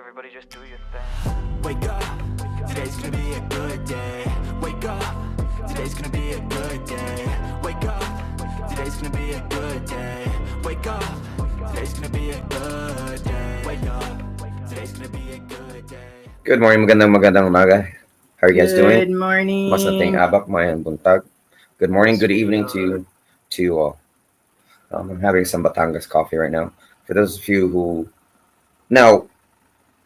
everybody just do your thing. Wake up, today's gonna be a good day. Wake up, today's gonna be a good day. Wake up, today's gonna be a good day. Wake up, today's gonna be a good day. Wake up, today's gonna be a good day. Good morning, magandang umaga. How are you guys doing? Good morning. Mas nating abak, mayang buntag. Good morning, good evening to you all. I'm having some Batangas coffee right now. For those of you who... Now,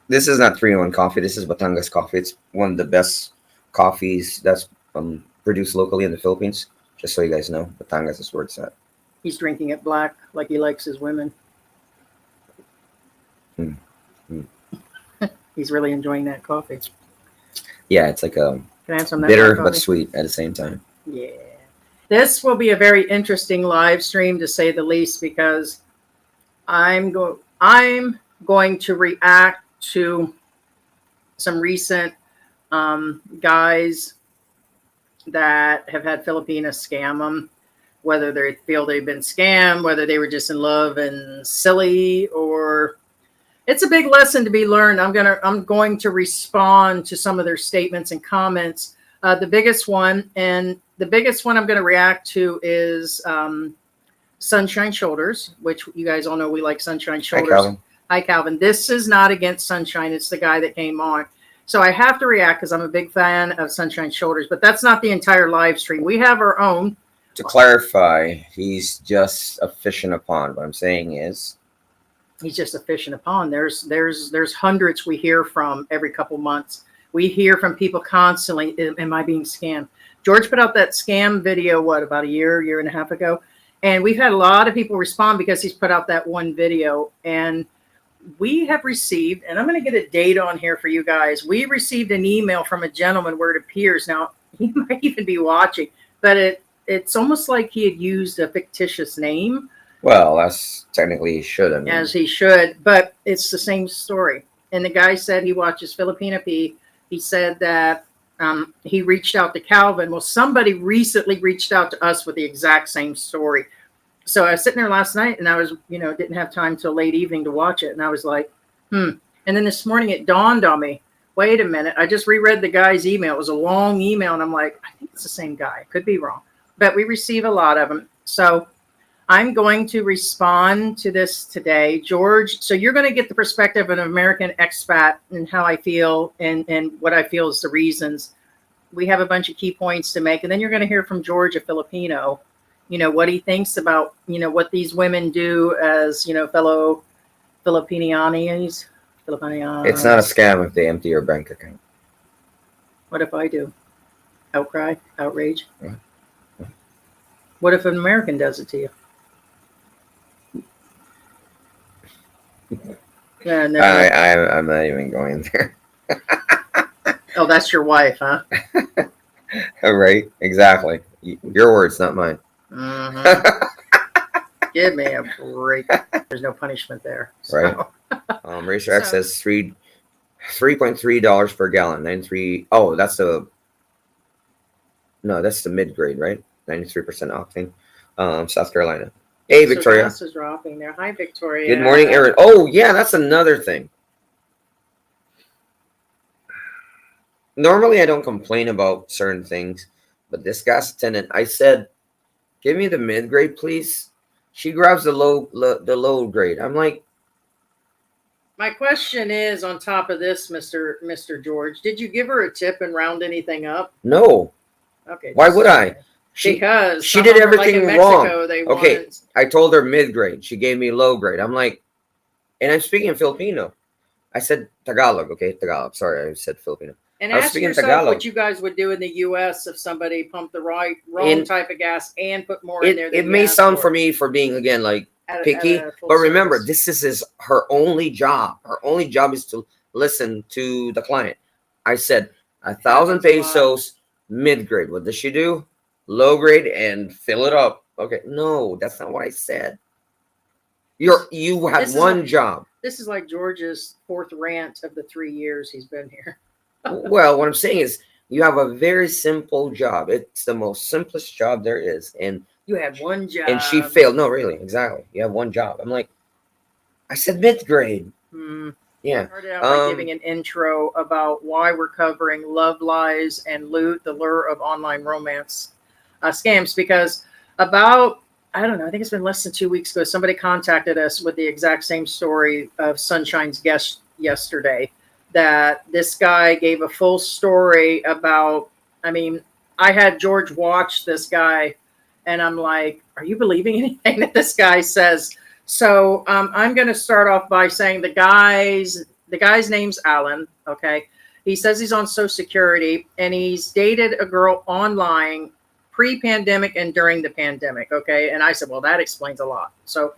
this is not 3-in-1 coffee. This is Batangas coffee. It's one of the best coffees that's produced locally in the Philippines. Just so you guys know, Batangas is where it's at. He's drinking it black like he likes his women. He's really enjoying that coffee. Yeah, it's like a Can I have some of that bitter black but coffee? sweet at the same time. Yeah. This will be a very interesting live stream, to say the least, because I'm going to react to some recent guys that have had Filipina scam them, whether they feel they've been scammed, whether they were just in love and silly, or it's a big lesson to be learned. I'm going to respond to some of their statements and comments. The biggest one I'm going to react to is Sunshine Shoulders, which you guys all know we like Sunshine Shoulders. Hi, Calvin. Hi, Calvin. This is not against Sunshine. It's the guy that came on. So I have to react because I'm a big fan of Sunshine Shoulders, but that's not the entire live stream. We have our own. To clarify, he's just a fish in a pond. What I'm saying is... He's just a fish in a pond. There's hundreds we hear from every couple months. We hear from people constantly, am I being scammed? George put out that scam video, about a year and a half ago? And we've had a lot of people respond because he's put out that one video. And we have received, and I'm going to get a date on here for you guys. We received an email from a gentleman where it appears, now he might even be watching, but it's almost like he had used a fictitious name. Well, that's technically he should. I mean. As he should, but it's the same story. And the guy said he watches Filipina P. He said that he reached out to Calvin. Well, somebody recently reached out to us with the exact same story. So I was sitting there last night and I was, didn't have time till late evening to watch it. And I was like, And then this morning it dawned on me, wait a minute. I just reread the guy's email. It was a long email. And I'm like, I think it's the same guy. Could be wrong. But we receive a lot of them. So I'm going to respond to this today. George, so you're going to get the perspective of an American expat and how I feel and what I feel is the reasons. We have a bunch of key points to make. And then you're going to hear from George, a Filipino, what he thinks about, what these women do as, fellow Filipinianis. It's not a scam if they empty your bank account. What if I do? Outcry? Outrage? Yeah. What if an American does it to you? Yeah, no. I'm not even going there. Oh, that's your wife, huh? Right? Exactly. Your words, not mine. Mm-hmm. Give me a break. There's no punishment there. So. Right. Racer X says $3.3 per gallon. 93. Oh, that's the mid grade, right? 93% octane. South Carolina. Hey, Victoria. Gas is dropping there. Hi, Victoria. Good morning, Aaron. Oh, yeah, that's another thing. Normally, I don't complain about certain things, but this gas attendant, I said, give me the mid grade, please. She grabs the low grade. I'm like, my question is, on top of this, Mr. George, did you give her a tip and round anything up? no. Okay. Why would I? Because she did everything like in wrong. Mexico, they Okay, wanted... I told her mid grade. She gave me low grade. I'm like, and I'm speaking Filipino. I said Tagalog. Okay, Tagalog. Sorry, I said Filipino. And I was ask speaking yourself Tagalog. what you guys would do in the U.S. if somebody pumped the wrong type of gas and put more in there. It may sound for me for being, again, like picky, but remember, this is her only job. Her only job is to listen to the client. I said 1,000 pesos mid grade. What does she do? Low grade and fill it up. Okay, no, that's not what I said. You have one job. This is like George's fourth rant of the 3 years he's been here. Well, what I'm saying is you have a very simple job. It's the most simplest job there is. And you had one job. And she failed. No, really, exactly. You have one job. I'm like, I said mid grade. Yeah. Started out by giving an intro about why we're covering love lies and loot, the lure of online romance scams. Because about, I don't know, I think it's been less than 2 weeks ago, somebody contacted us with the exact same story of Sunshine's guest yesterday. That this guy gave a full story about, I mean, I had George watch this guy, and I'm like, are you believing anything that this guy says? So I'm going to start off by saying the guy's name's Alan. Okay, he says he's on Social Security and he's dated a girl online pre-pandemic and during the pandemic. Okay, and I said, well, that explains a lot. So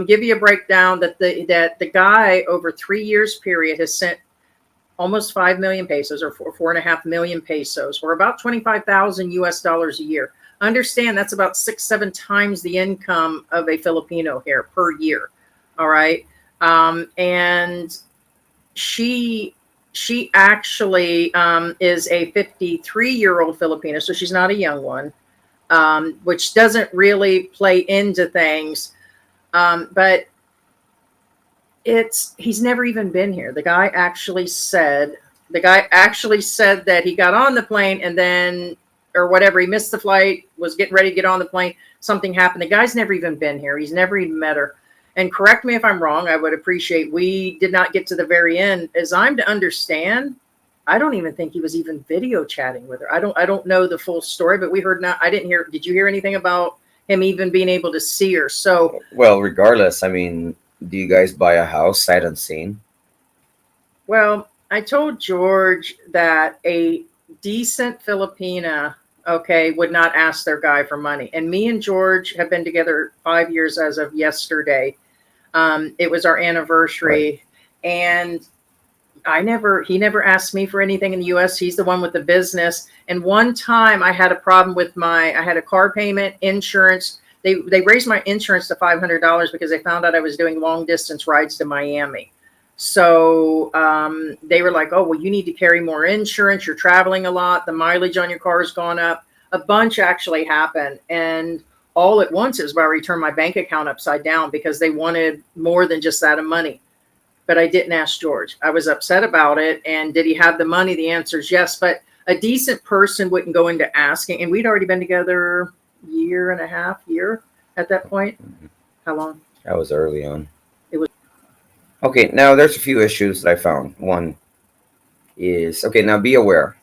give you a breakdown that the guy over 3 years period has sent almost 5 million pesos, or 4.5 million pesos, or about 25,000 US dollars a year. Understand that's about 6-7 times the income of a Filipino here per year. All right. And she actually is a 53-year-old Filipina, so she's not a young one, which doesn't really play into things. But he's never even been here. The guy actually said that he got on the plane and then, or whatever, he missed the flight, was getting ready to get on the plane, something happened. The guy's never even been here. He's never even met her. And correct me if I'm wrong, I would appreciate, we did not get to the very end. As I'm to understand, I don't even think he was even video chatting with her. I don't know the full story, but we heard I didn't hear, did you hear anything about him even being able to see her? So, well, regardless, I mean, do you guys buy a house sight unseen? well, I told George that a decent Filipina, okay, would not ask their guy for money. And me and George have been together 5 years as of yesterday. It was our anniversary, right. And he never asked me for anything in the US. He's the one with the business. And one time I had a problem with I had a car payment, insurance. They raised my insurance to $500 because they found out I was doing long distance rides to Miami. So they were like, oh, well, you need to carry more insurance. You're traveling a lot. The mileage on your car has gone up. A bunch actually happened. And all at once is where I returned my bank account upside down because they wanted more than just that of money. But I didn't ask George. I was upset about it. And did he have the money? The answer is yes. But a decent person wouldn't go into asking. And we'd already been together year and a half at that point. How long? That was early on. It was. Okay, now there's a few issues that I found. One is, okay, now be aware.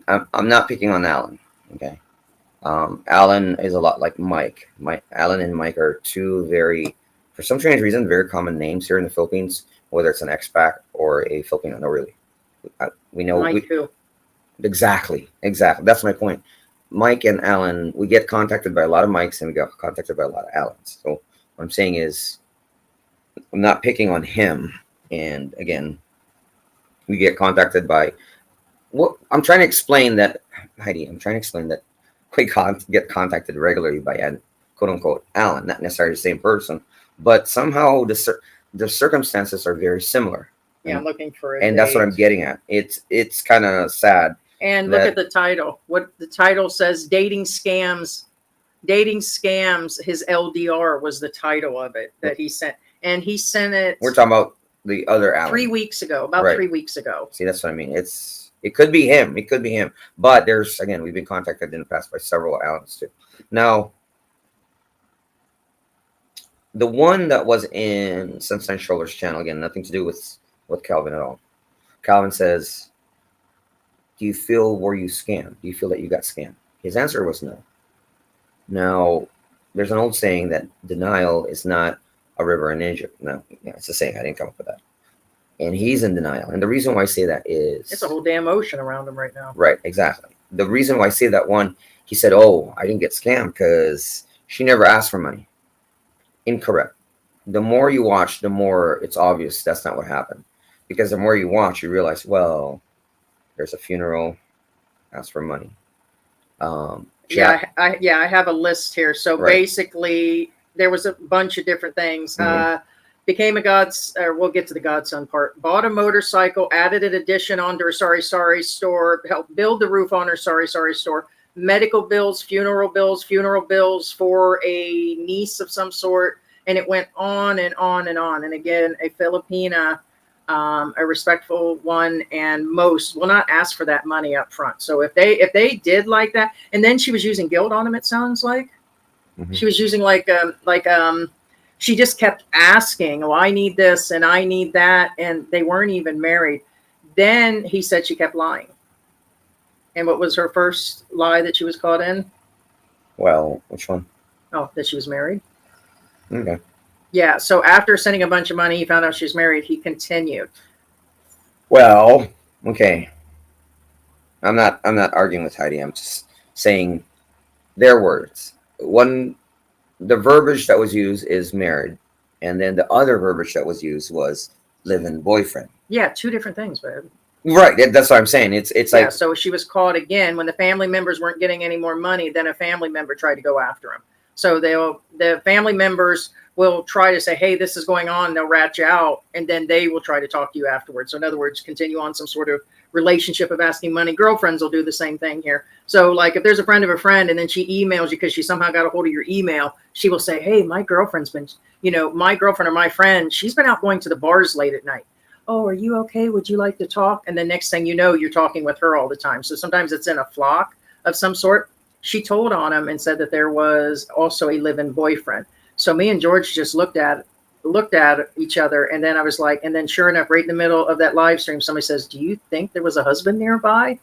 I'm not picking on Alan. Okay. Alan is a lot like Mike. Alan and Mike are two very, for some strange reason, very common names here in the Philippines, whether it's an expat or a Filipino. No, really. We know. Mike too. Exactly. That's my point. Mike and Alan, we get contacted by a lot of Mikes and we get contacted by a lot of Alans. So what I'm saying is, I'm not picking on him. And again, we get contacted by, what I'm trying to explain that, Heidi, we get contacted regularly by quote unquote Alan, not necessarily the same person, but somehow the circumstances are very similar. Yeah, I'm looking for it. And that's what I'm getting at. It's kind of sad. And look at the title. What the title says, dating scams. His LDR was the title of it that he sent. And he sent it. We're talking about the other Alan. 3 weeks ago, about right. 3 weeks ago. See, that's what I mean. It could be him. But we've been contacted in the past by several Alans too. Now, the one that was in Sunshine Shoulders channel, again, nothing to do with Calvin at all. Calvin says, do you feel were you scammed? Do you feel that you got scammed? His answer was no. Now, there's an old saying that denial is not a river in Egypt. No, yeah, it's a saying. I didn't come up with that. And he's in denial. And the reason why I say that is, it's a whole damn ocean around him right now. Right, exactly. The reason why I say that, one, he said, oh, I didn't get scammed because she never asked for money. Incorrect. The more you watch, the more it's obvious that's not what happened. Because the more you watch, you realize, well, there's a funeral, ask for money. I have a list here. So basically, there was a bunch of different things. Mm-hmm. Became a we'll get to the godson part. Bought a motorcycle, added an addition onto her sorry store, helped build the roof on her sorry store. Medical bills, funeral bills for a niece of some sort, and it went on and on and on. And again, a Filipina a respectful one, and most will not ask for that money up front. So if they did like that, and then she was using guilt on him, it sounds like she was using she just kept asking, oh, I need this and I need that, and they weren't even married. Then he said she kept lying. And what was her first lie that she was caught in? Well, which one? Oh, that she was married. Okay. Yeah, so after sending a bunch of money, he found out she was married. He continued. Well, okay. I'm not arguing with Heidi. I'm just saying their words. One, the verbiage that was used is married, and then the other verbiage that was used was live-in boyfriend. Yeah, two different things, babe. Right. That's what I'm saying. It's Yeah, like, so she was caught again when the family members weren't getting any more money. Then a family member tried to go after him. So the family members will try to say, hey, this is going on. They'll rat you out, and then they will try to talk to you afterwards. So in other words, continue on some sort of relationship of asking money. Girlfriends will do the same thing here. So like if there's a friend of a friend and then she emails you because she somehow got a hold of your email, she will say, hey, my girlfriend's been, my girlfriend or my friend, she's been out going to the bars late at night. Oh, are you okay? Would you like to talk? And the next thing you know, you're talking with her all the time. So sometimes it's in a flock of some sort. She told on him and said that there was also a live-in boyfriend. So me and George just looked at each other, and then I was like, and then sure enough, right in the middle of that live stream, somebody says, do you think there was a husband nearby?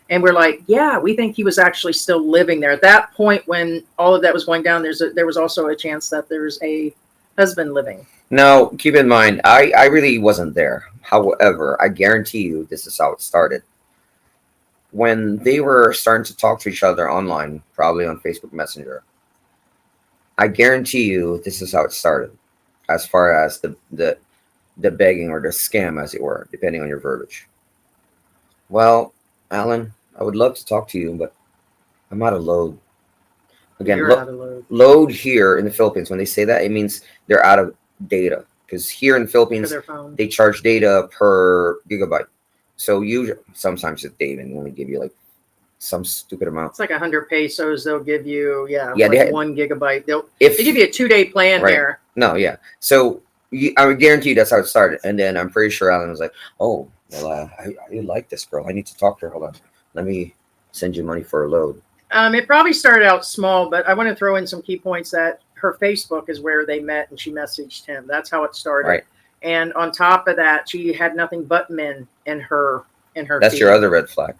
And we're like, yeah, we think he was actually still living there. At that point, when all of that was going down, there was also a chance that there's a husband living. no, keep in mind, I really wasn't there. However, I guarantee you this is how it started. When they were starting to talk to each other online, probably on Facebook Messenger, I guarantee you this is how it started, as far as the begging or the scam, as it were, depending on your verbiage. Well, Alan, I would love to talk to you, but I'm out of load. Again, You're out of load. load here in the Philippines, when they say that, it means they're out of data. Because here in the Philippines, they charge data per gigabyte. So sometimes they even only give you like some stupid amount. It's like 100 pesos. They'll give you, Yeah, like 1 gigibyte. They give you a 2-day plan right. there. No, yeah. So I would guarantee you that's how it started. And then I'm pretty sure Alan was like, oh, well, I like this girl. I need to talk to her. Hold on. Let me send you money for a load. It probably started out small, but I want to throw in some key points that her Facebook is where they met and she messaged him. That's how it started. Right. And on top of that, she had nothing but men in her That's feed. your other red flag.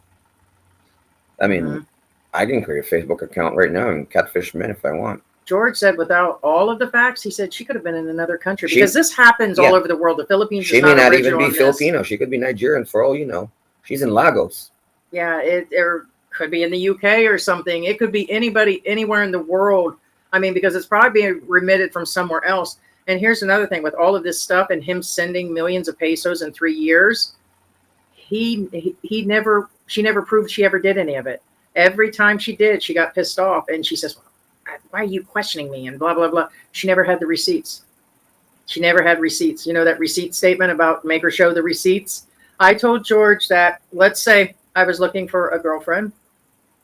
I mean, I can create a Facebook account right now and catfish men if I want. George said without all of the facts, he said she could have been in another country because this happens all over the world. The Philippines she is may not not even be on Filipino. this. She could be Nigerian for all you know. She's in Lagos. Yeah, it could be in the UK or something. It could be anybody, anywhere in the world. I mean, because it's probably being remitted from somewhere else. And here's another thing with all of this stuff and him sending millions of pesos in 3 years, she never proved she ever did any of it. Every time she did, she got pissed off and she says, why are you questioning me? And blah, blah, blah. She never had the receipts. She never had receipts. You know, that receipt statement about make her show the receipts. I told George that, let's say I was looking for a girlfriend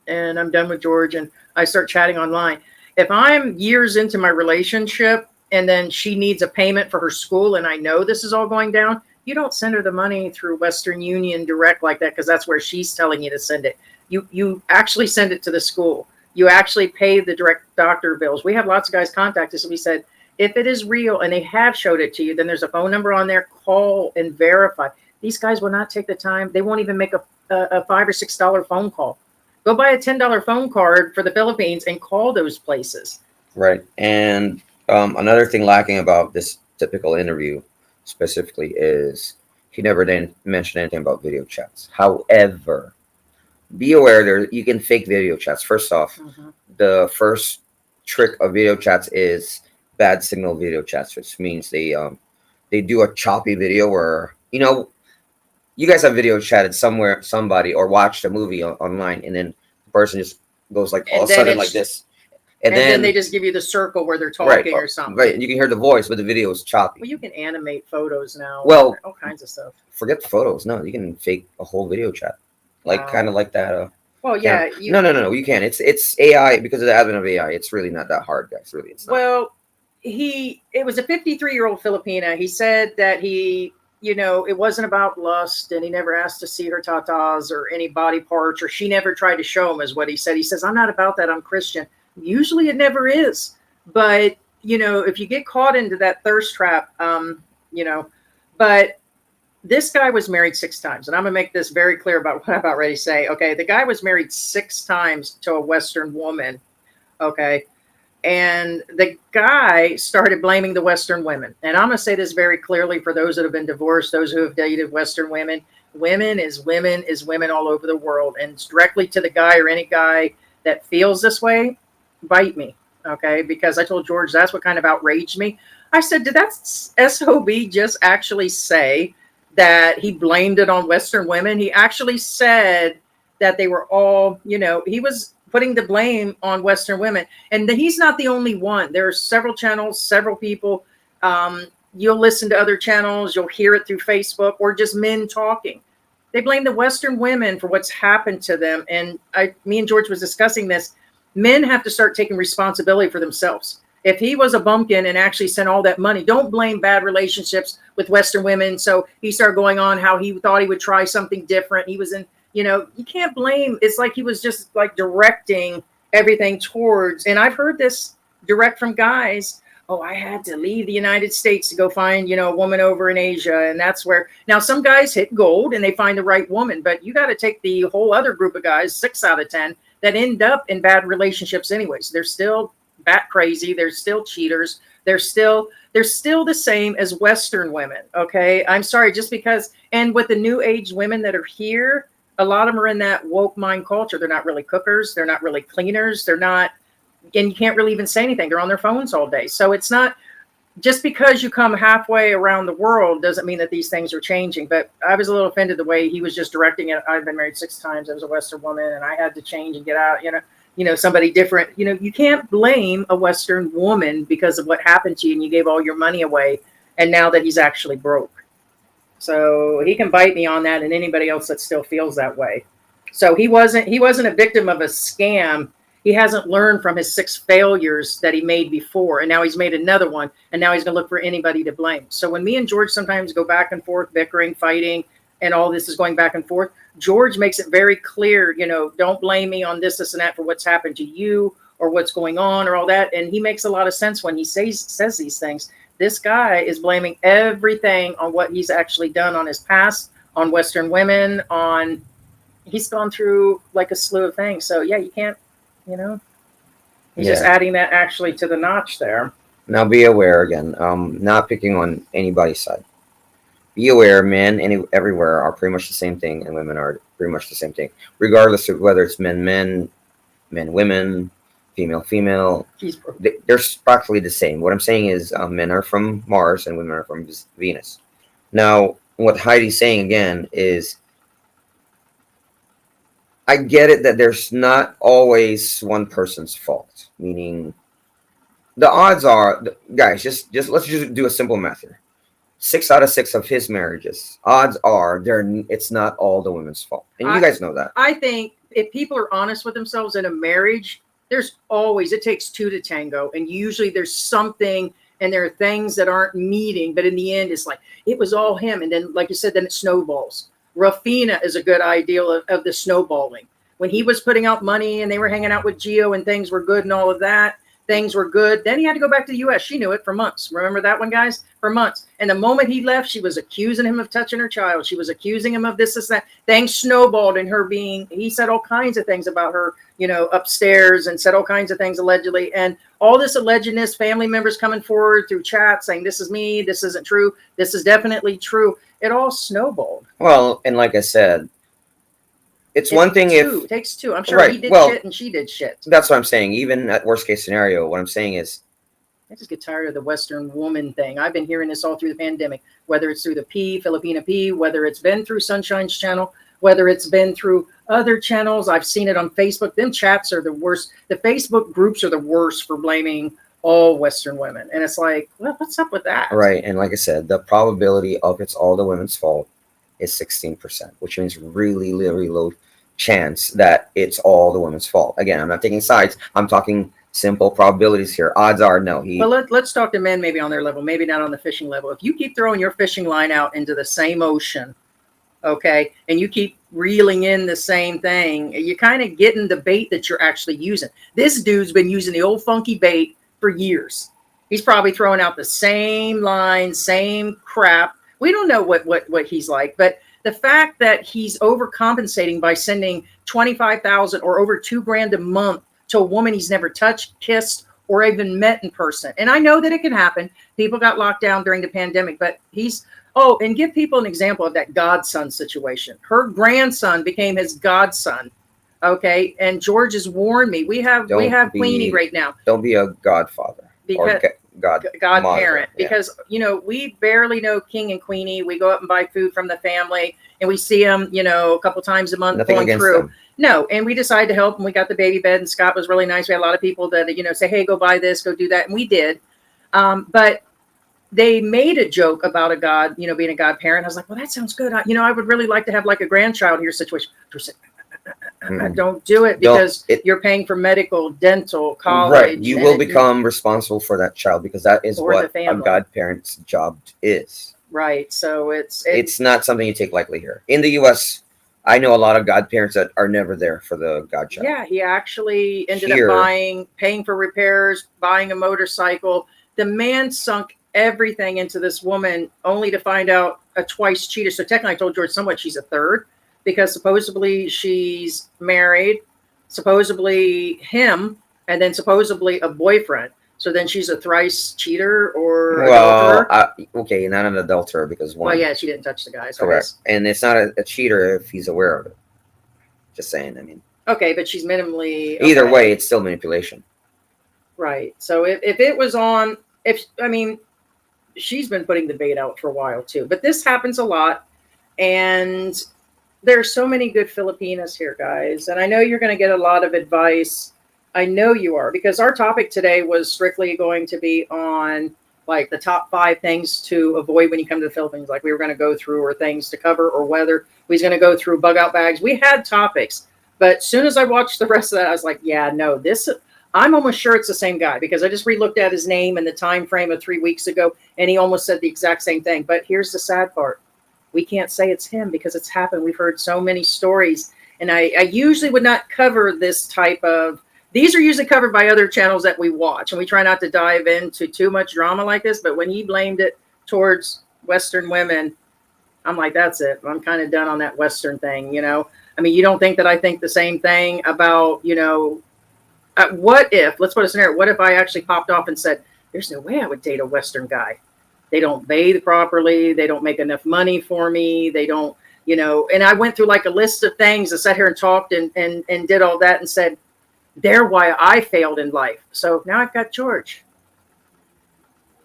and I'm done with George and I start chatting online. If I'm years into my relationship and then she needs a payment for her school and I know this is all going down, you don't send her the money through Western Union direct like that because that's where she's telling you to send it. You actually send it to the school. You actually pay the direct doctor bills. We have lots of guys contact us and we said, if it is real and they have showed it to you, then there's a phone number on there, call and verify. These guys will not take the time. They won't even make a $5 or $6 phone call. Go buy a $10 phone card for the Philippines and call those places. Right. And another thing lacking about this typical interview specifically is he never then mentioned anything about video chats. However, be aware you can fake video chats. First off, the first trick of video chats is bad signal video chats, which means they do a choppy video where, you guys have video chatted somebody or watched a movie online, and then the person just goes like all of a sudden like this. And then they just give you the circle where they're talking or something. Right. And you can hear the voice, but the video is choppy. Well, you can animate photos now. Well, all kinds of stuff. Forget the photos. No, you can fake a whole video chat. Kind of like that. Well, yeah. No. You can. It's AI because of the advent of AI. It's really not that hard, guys. Really, it's not. Well, it was a 53-year-old Filipina. He said that he it wasn't about lust, and he never asked to see her tatas or any body parts, or she never tried to show him, is what he said. He says, I'm not about that. I'm Christian. Usually it never is. But, if you get caught into that thirst trap, but this guy was married 6 times. And I'm going to make this very clear about what I'm about ready to say. Okay. The guy was married 6 times to a Western woman. Okay. And the guy started blaming the Western women. And I'm going to say this very clearly for those that have been divorced, those who have dated Western women. Women is women all over the world. And it's directly to the guy or any guy that feels this way, bite me. Okay. Because I told George that's what kind of outraged me. I said, did that SOB just actually say that he blamed it on Western women? He actually said that they were all, he was putting the blame on Western women. And he's not the only one. There are several channels, several people. You'll listen to other channels. You'll hear it through Facebook or just men talking. They blame the Western women for what's happened to them. And me and George was discussing this. Men have to start taking responsibility for themselves. If he was a bumpkin and actually sent all that money, don't blame bad relationships with Western women. So he started going on how he thought he would try something different. He was in, you can't blame. It's like he was just like directing everything towards, and I've heard this direct from guys. Oh, I had to leave the United States to go find, a woman over in Asia. And that's where now some guys hit gold and they find the right woman, but you got to take the whole other group of guys, 6 out of 10, that end up in bad relationships anyways. They're still bat crazy. They're still cheaters. They're still the same as Western women. Okay. I'm sorry, just because, and with the new age women that are here, a lot of them are in that woke mind culture. They're not really cookers. They're not really cleaners. They're not, and you can't really even say anything. They're on their phones all day. So it's not just because you come halfway around the world doesn't mean that these things are changing. But I was a little offended the way he was just directing it. I've been married 6 times. I was a Western woman and I had to change and get out, somebody different. You can't blame a Western woman because of what happened to you and you gave all your money away. And now that he's actually broke. So he can bite me on that and anybody else that still feels that way. So he wasn't a victim of a scam. He hasn't learned from his 6 failures that he made before. And now he's made another one. And now he's going to look for anybody to blame. So when me and George sometimes go back and forth, bickering, fighting, and all this is going back and forth, George makes it very clear, don't blame me on this, and that for what's happened to you or what's going on or all that. And he makes a lot of sense when he says these things. This guy is blaming everything on what he's actually done on his past, on Western women, he's gone through like a slew of things. So yeah, you can't, he's just adding that actually to the notch there. Now be aware again, not picking on anybody's side. Be aware, men everywhere are pretty much the same thing, and women are pretty much the same thing, regardless of whether it's men, women, female. They're practically the same. What I'm saying is men are from Mars and women are from Venus. Now, what Heidi's saying again is, I get it that there's not always one person's fault, meaning the odds are, guys, just let's just do a simple math here. 6 out of 6 of his marriages, odds are it's not all the women's fault. And you guys know that. I think if people are honest with themselves in a marriage, it takes 2 to tango. And usually there's something and there are things that aren't meeting. But in the end, it's like, it was all him. And then, like you said, then it snowballs. Rafina is a good ideal of the snowballing. When he was putting out money and they were hanging out with Gio and things were good and all of that, things were good. Then he had to go back to the U.S. She knew it for months. Remember that one, guys? For months. And the moment he left, she was accusing him of touching her child. She was accusing him of this, that. Things snowballed in her he said all kinds of things about her, upstairs, and said all kinds of things allegedly. And all this allegedness, family members coming forward through chat saying, this is me, this isn't true, this is definitely true. It all snowballed. Well, and like I said, it takes two. I'm sure he did shit and she did shit. That's what I'm saying. Even at worst case scenario, what I'm saying is, I just get tired of the Western woman thing. I've been hearing this all through the pandemic, whether it's through the Filipina P, whether it's been through Sunshine's channel, whether it's been through other channels. I've seen it on Facebook. Them chats are the worst. The Facebook groups are the worst for blaming all Western women. And it's like, well, what's up with that? Right. And like I said, the probability of it's all the women's fault is 16%, which means really, really low chance that it's all the women's fault. Again, I'm not taking sides. I'm talking Simple probabilities here. Odds are no. Well, let's talk to men maybe on their level, maybe not on the fishing level. If you keep throwing your fishing line out into the same ocean, okay, and you keep reeling in the same thing, you're kind of getting the bait that you're actually using. This dude's been using the old funky bait for years. He's probably throwing out the same line, same crap. We don't know what he's like, but the fact that he's overcompensating by sending 25,000 or over $2,000 a month to a woman he's never touched, kissed, or even met in person. And I know that it can happen. People got locked down during the pandemic, but and give people an example of that godson situation. Her grandson became his godson. Okay. And George has warned me. We have Queenie right now. Don't be a godfather or godparent, because we barely know King and Queenie. We go up and buy food from the family, and we see them, a couple times a month going through. Them. No, and we decided to help, and we got the baby bed, and Scott was really nice. We had a lot of people that say, "Hey, go buy this, go do that," and we did. But they made a joke about a god, being a godparent. I was like, "Well, that sounds good. I would really like to have like a grandchild here situation." Don't do it, because you're paying for medical, dental, college. Right. You will become responsible for that child, because that is what a godparent's job is. Right. So it's not something you take lightly here. In the U.S., I know a lot of godparents that are never there for the godchild. Yeah, he actually ended up paying for repairs, buying a motorcycle. The man sunk everything into this woman, only to find out a twice cheater. So technically, I told George somewhat she's a third, because supposedly she's married, supposedly him, and then supposedly a boyfriend. So then she's a thrice cheater or adulterer. Okay, not an adulterer, because one. Well, yeah, she didn't touch the guys. Correct. And it's not a cheater if he's aware of it. Just saying, I mean. Okay, but she's minimally. Either way, it's still manipulation. Right. So if it was on, she's been putting the bait out for a while too. But this happens a lot. And there's so many good Filipinas here, guys. And I know you're going to get a lot of advice. I know you are, because our topic today was strictly going to be on like the top 5 things to avoid when you come to the Philippines. Like we were going to go through, or things to cover, or weather. We was going to go through bug out bags. We had topics, but as soon as I watched the rest of that, I was like, yeah, no, I'm almost sure it's the same guy, because I just re-looked at his name and the time frame of 3 weeks ago, and he almost said the exact same thing. But here's the sad part. We can't say it's him, because it's happened. We've heard so many stories, and I usually would not cover this type of. These are usually covered by other channels that we watch, and we try not to dive into too much drama like this. But when he blamed it towards Western women, I'm like, that's it. I'm kind of done on that Western thing, you don't think that I think the same thing about, what if, let's put a scenario, what if I actually popped off and said, there's no way I would date a Western guy. They don't bathe properly. They don't make enough money for me. They don't, and I went through like a list of things and sat here and talked and did all that and said, they're why I failed in life. So now I've got George.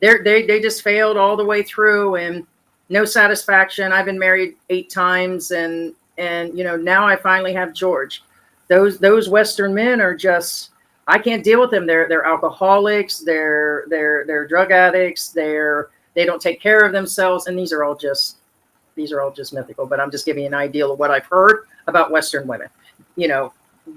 They just failed all the way through, and no satisfaction. I've been married 8 times, and now I finally have George. Those Western men are just, I can't deal with them. They're alcoholics. They're drug addicts. They don't take care of themselves, and these are all just mythical. But I'm just giving you an idea of what I've heard about Western women.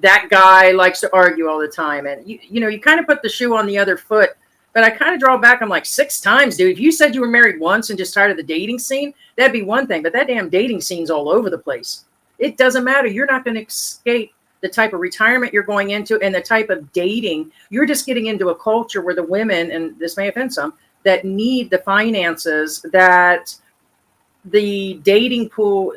That guy likes to argue all the time, and you kind of put the shoe on the other foot. But I kind of draw back. I'm like, 6 times, dude. If you said you were married once and just tired of the dating scene, that'd be one thing. But that damn dating scene's all over the place. It doesn't matter. You're not going to escape the type of retirement you're going into and the type of dating. You're just getting into a culture where the women, and this may offend some, that need the finances, that the dating pool,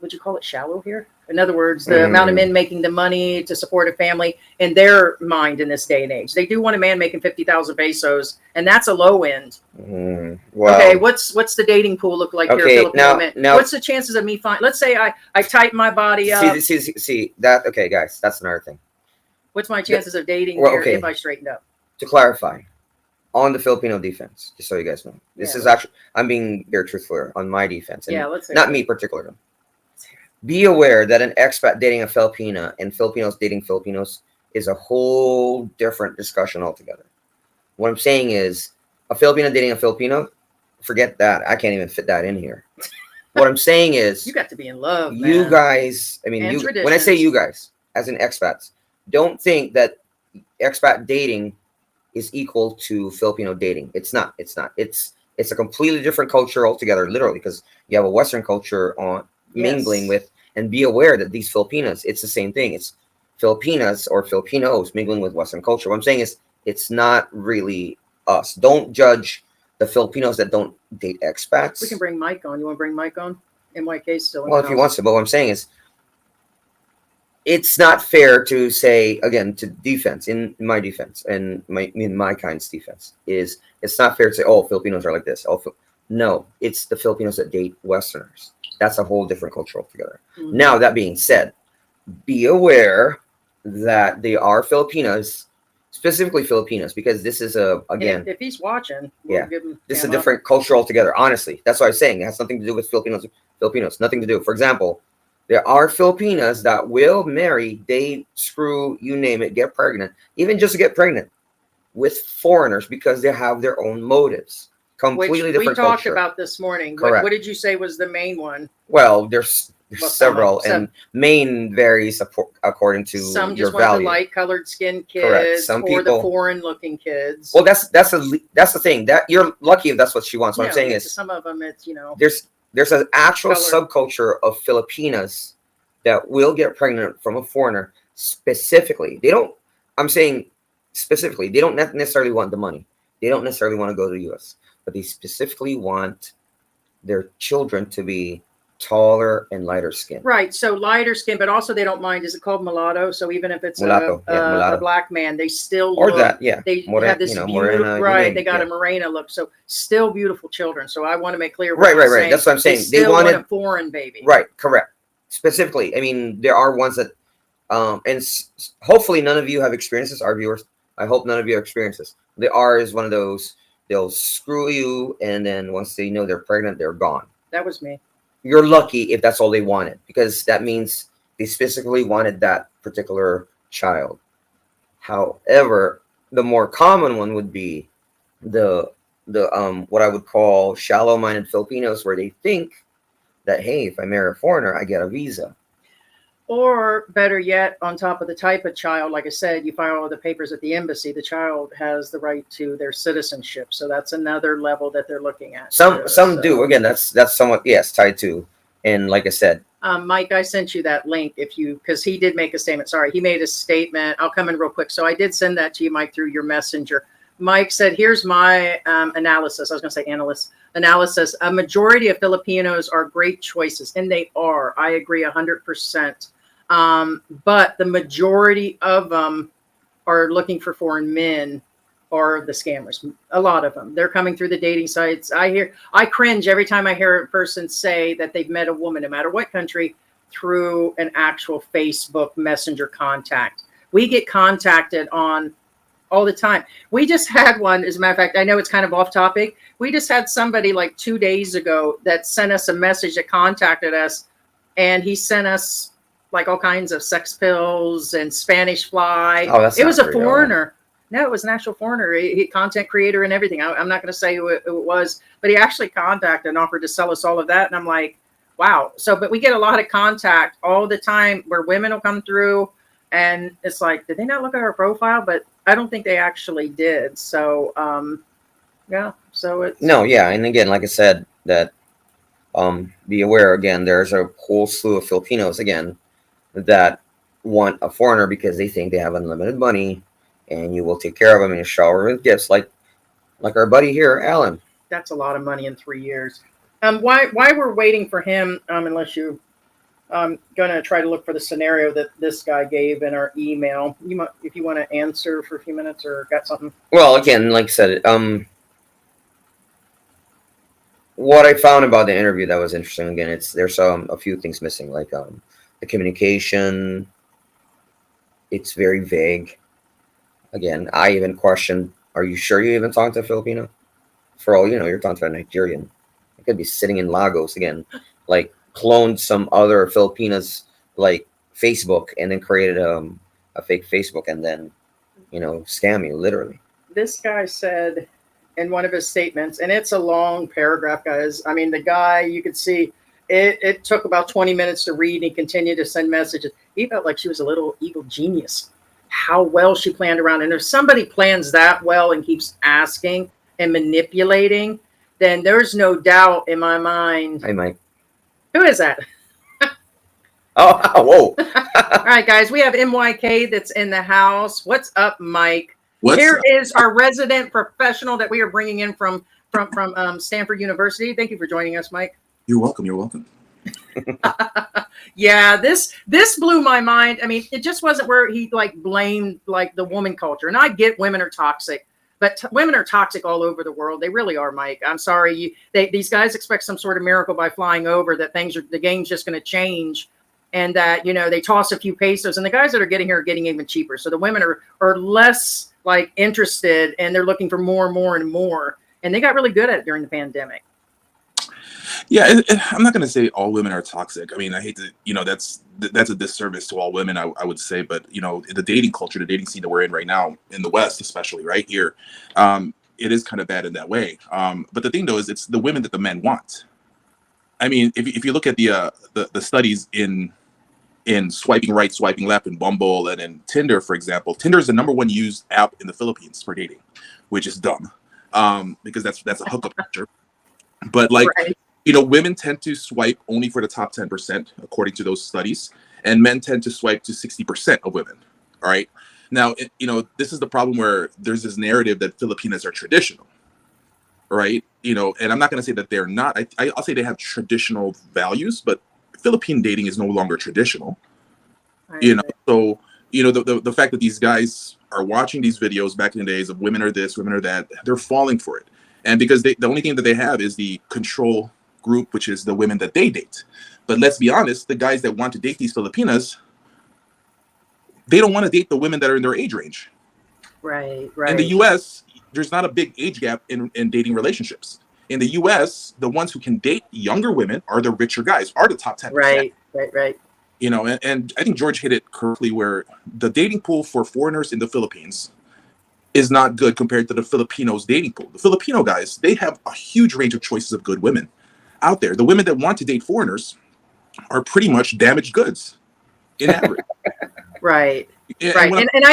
would you call it shallow here? In other words, the amount of men making the money to support a family in their mind in this day and age. They do want a man making 50,000 pesos, and that's a low end. Well, okay, what's the dating pool look like here, Filipino? Now, what's the chances of me finding? Let's say I tighten my body up. See that? Okay, guys, that's another thing. What's my chances of dating here if I straightened up? To clarify, on the Filipino defense, just so you guys know, this is actually, I'm being very truthful on my defense, and let's not me particularly. Be aware that an expat dating a Filipina and Filipinos dating Filipinos is a whole different discussion altogether. What I'm saying is, a Filipino dating a Filipino, forget that. I can't even fit that in here. What I'm saying is, you got to be in love, man. You guys, when I say you guys, as in expats, don't think that expat dating is equal to Filipino dating. It's not. It's not. It's a completely different culture altogether, literally, because you have a Western culture on mingling Yes. with, and be aware that these Filipinas, it's the same thing. It's Filipinas or Filipinos mingling with Western culture. What I'm saying is, it's not really us. Don't judge the Filipinos that don't date expats. We can bring Mike on. You want to bring Mike on? MYK's still in Well, the if he house. wants to, but what I'm saying is, it's not fair to say, again, to defense, in my defense, and in my kind's defense, is it's not fair to say, oh, Filipinos are like this. No, it's the Filipinos that date Westerners. That's a whole different culture altogether. Mhm. Now, that being said, be aware that they are Filipinas, specifically Filipinas, because this is again, If he's watching, we'll Yeah. give him this is a cam up. different culture altogether. Honestly, that's what I'm saying. It has nothing to do with Filipinos. Nothing to do. For example, there are Filipinas that will marry, date, screw, you name it, get pregnant, even just to get pregnant with foreigners because they have their own motives. Completely Which different we talked culture. about this morning. Correct. What did you say was the main one? Well, there's Well, several, some- and main varies according to Some your just want value. the light-colored skin Correct. kids, Some or the people- foreign-looking kids. Well, that's the thing, that you're lucky if that's what she wants. What I'm saying to is, some of them, it's there's an actual Color. subculture of Filipinas that will get pregnant from a foreigner specifically. They don't. I'm saying specifically, they don't necessarily want the money. They don't necessarily want to go to the U.S., but they specifically want their children to be taller and lighter skin. right. So lighter skin, but also they don't mind. Is it called mulatto? So even if it's Mulatto, yeah, mulatto. a black man, they still Or look, that, yeah. They Morena, have this you know, beautiful, morena, you right? name They it, got yeah. a morena look. So still beautiful children. So I want to make clear. Right. Saying. That's what I'm saying. They still wanted want a foreign baby. Right, correct. Specifically, I mean, there are ones that, and hopefully none of you have experienced this, our viewers. I hope none of you have experienced this. The R is one of those, they'll screw you, and then once they know they're pregnant, they're gone. That was me. You're lucky if that's all they wanted, because that means they specifically wanted that particular child. However, the more common one would be the what I would call shallow-minded Filipinos, where they think that, hey, if I marry a foreigner, I get a visa. Or better yet, on top of the type of child, like I said, you file all the papers at the embassy, the child has the right to their citizenship. So that's another level that they're looking at. Some So, do. Again, that's somewhat, yes, tied to. And like I said, Mike, I sent you that link because he did make a statement. Sorry, he made a statement. I'll come in real quick. So I did send that to you, Mike, through your messenger. Mike said, here's my analysis. I was going to say analysis. A majority of Filipinos are great choices, and they are. I agree 100%. But the majority of them are looking for foreign men or the scammers. A lot of them. They're coming through the dating sites. I cringe every time I hear a person say that they've met a woman, no matter what country, through an actual Facebook Messenger contact. We get contacted on all the time. We just had one, as a matter of fact, I know it's kind of off topic. We just had somebody like 2 days ago that sent us a message that contacted us, and he sent us like all kinds of sex pills and Spanish fly. Oh, that's it was not a real. foreigner. No, it was an actual foreigner. He content creator and everything. I'm not going to say who it was, but he actually contacted and offered to sell us all of that. And I'm like, wow. So, but we get a lot of contact all the time where women will come through, and it's like, did they not look at our profile? But I don't think they actually did. So, yeah. So it's no, yeah, and again, like I said, that be aware. Again, there's a whole slew of Filipinos again that want a foreigner because they think they have unlimited money, and you will take care of them and shower with gifts, like our buddy here, Alan. That's a lot of money in 3 years. Why we're waiting for him? Unless you, gonna try to look for the scenario that this guy gave in our email. If you want to answer for a few minutes or got something. Well, again, like I said, what I found about the interview that was interesting. Again, there's a few things missing, like the communication. It's very vague. Again, I even questioned, are you sure you even talking to a Filipino? For all you know, you're talking to a Nigerian. It could be sitting in Lagos again, like cloned some other Filipinas like Facebook and then created a fake Facebook and then, scam you literally. This guy said in one of his statements, and it's a long paragraph, guys. I mean, the guy, you could see it took about 20 minutes to read, and he continued to send messages. He felt like she was a little evil genius. how well she planned around. And if somebody plans that well and keeps asking and manipulating, then there's no doubt in my mind. Hi, Mike. Who is that? Oh, whoa. All right, guys, we have MYK that's in the house. What's up, Mike? What's Here up? is our resident professional that we are bringing in from Stanford University. Thank you for joining us, Mike. You're welcome. You're welcome. Yeah, this blew my mind. I mean, it just wasn't where he like blamed like the woman culture. And I get women are toxic, but women are toxic all over the world. They really are, Mike. I'm sorry. These guys expect some sort of miracle by flying over that the game's just going to change. And that, they toss a few pesos, and the guys that are getting here are getting even cheaper. So the women are less like interested, and they're looking for more and more and more. And they got really good at it during the pandemic. Yeah, I'm not going to say all women are toxic. I mean, I hate to, that's a disservice to all women, I would say. But, the dating culture, the dating scene that we're in right now in the West, especially right here, it is kind of bad in that way. But the thing, though, is it's the women that the men want. I mean, if you look at the studies in swiping right, swiping left, and Bumble, and in Tinder, for example, Tinder is the #1 used app in the Philippines for dating, which is dumb, because that's a hookup culture. But like, Right. Women tend to swipe only for the top 10%, according to those studies, and men tend to swipe to 60% of women. All right. Now, this is the problem where there's this narrative that Filipinas are traditional, right? And I'm not going to say that they're not. I'll say they have traditional values, but Philippine dating is no longer traditional. So the fact that these guys are watching these videos back in the days of women are this, women are that, they're falling for it. And because the only thing that they have is the control group, which is the women that they date. But let's be honest, the guys that want to date these Filipinas, they don't want to date the women that are in their age range. Right. In the US, there's not a big age gap in dating relationships. In the US, the ones who can date younger women are the richer guys, are the top 10%. Right. And I think George hit it correctly, where the dating pool for foreigners in the Philippines is not good compared to the Filipinos dating pool. The Filipino guys, they have a huge range of choices of good women out there. The women that want to date foreigners are pretty much damaged goods in average. Right. And Right. And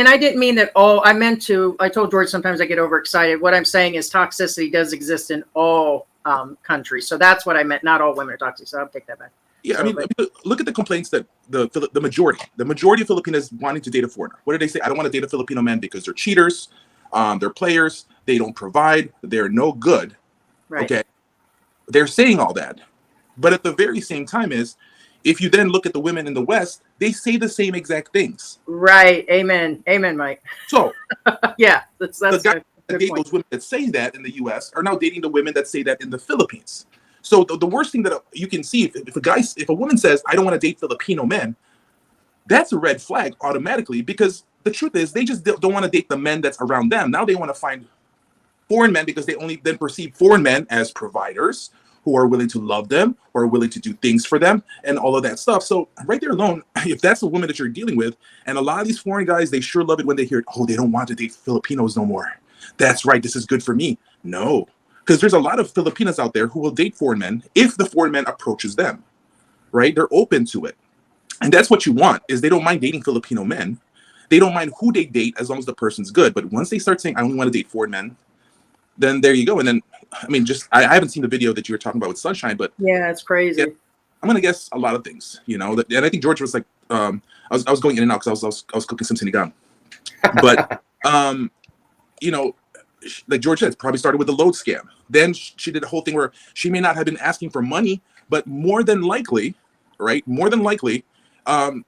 I didn't mean that all. I told George sometimes I get overexcited. What I'm saying is toxicity does exist in all countries. So that's what I meant. Not all women are toxic. So I'll take that back. Yeah, So, I mean, look at the complaints that the majority of Filipinos wanting to date a foreigner. What do they say? I don't want to date a Filipino man because they're cheaters, they're players, they don't provide, they're no good. right. Okay, they're saying all that, but at the very same time, if you then look at the women in the West, they say the same exact things. Right. Amen, Mike. So Yeah, that's the guys a that good date point. those women that say that in the U.S. are now dating the women that say that in the Philippines. So the worst thing that you can see, if a woman says, I don't want to date Filipino men, that's a red flag automatically, because the truth is they just don't want to date the men that's around them. Now they want to find foreign men because they only then perceive foreign men as providers who are willing to love them or are willing to do things for them and all of that stuff. So right there alone, if that's the woman that you're dealing with, and a lot of these foreign guys, they sure love it when they hear, oh, they don't want to date Filipinos no more. That's right. This is good for me. No. Because there's a lot of Filipinas out there who will date foreign men if the foreign man approaches them, right? They're open to it. And that's what you want, is they don't mind dating Filipino men. They don't mind who they date as long as the person's good. But once they start saying, I only want to date foreign men, then there you go. And then, I mean, I haven't seen the video that you were talking about with Sunshine, but Yeah, it's crazy. I'm going to guess a lot of things, and I think George was like, I was going in and out because I was cooking some sinigang. But, like George said, probably started with the load scam. Then she did a whole thing where she may not have been asking for money, but more than likely,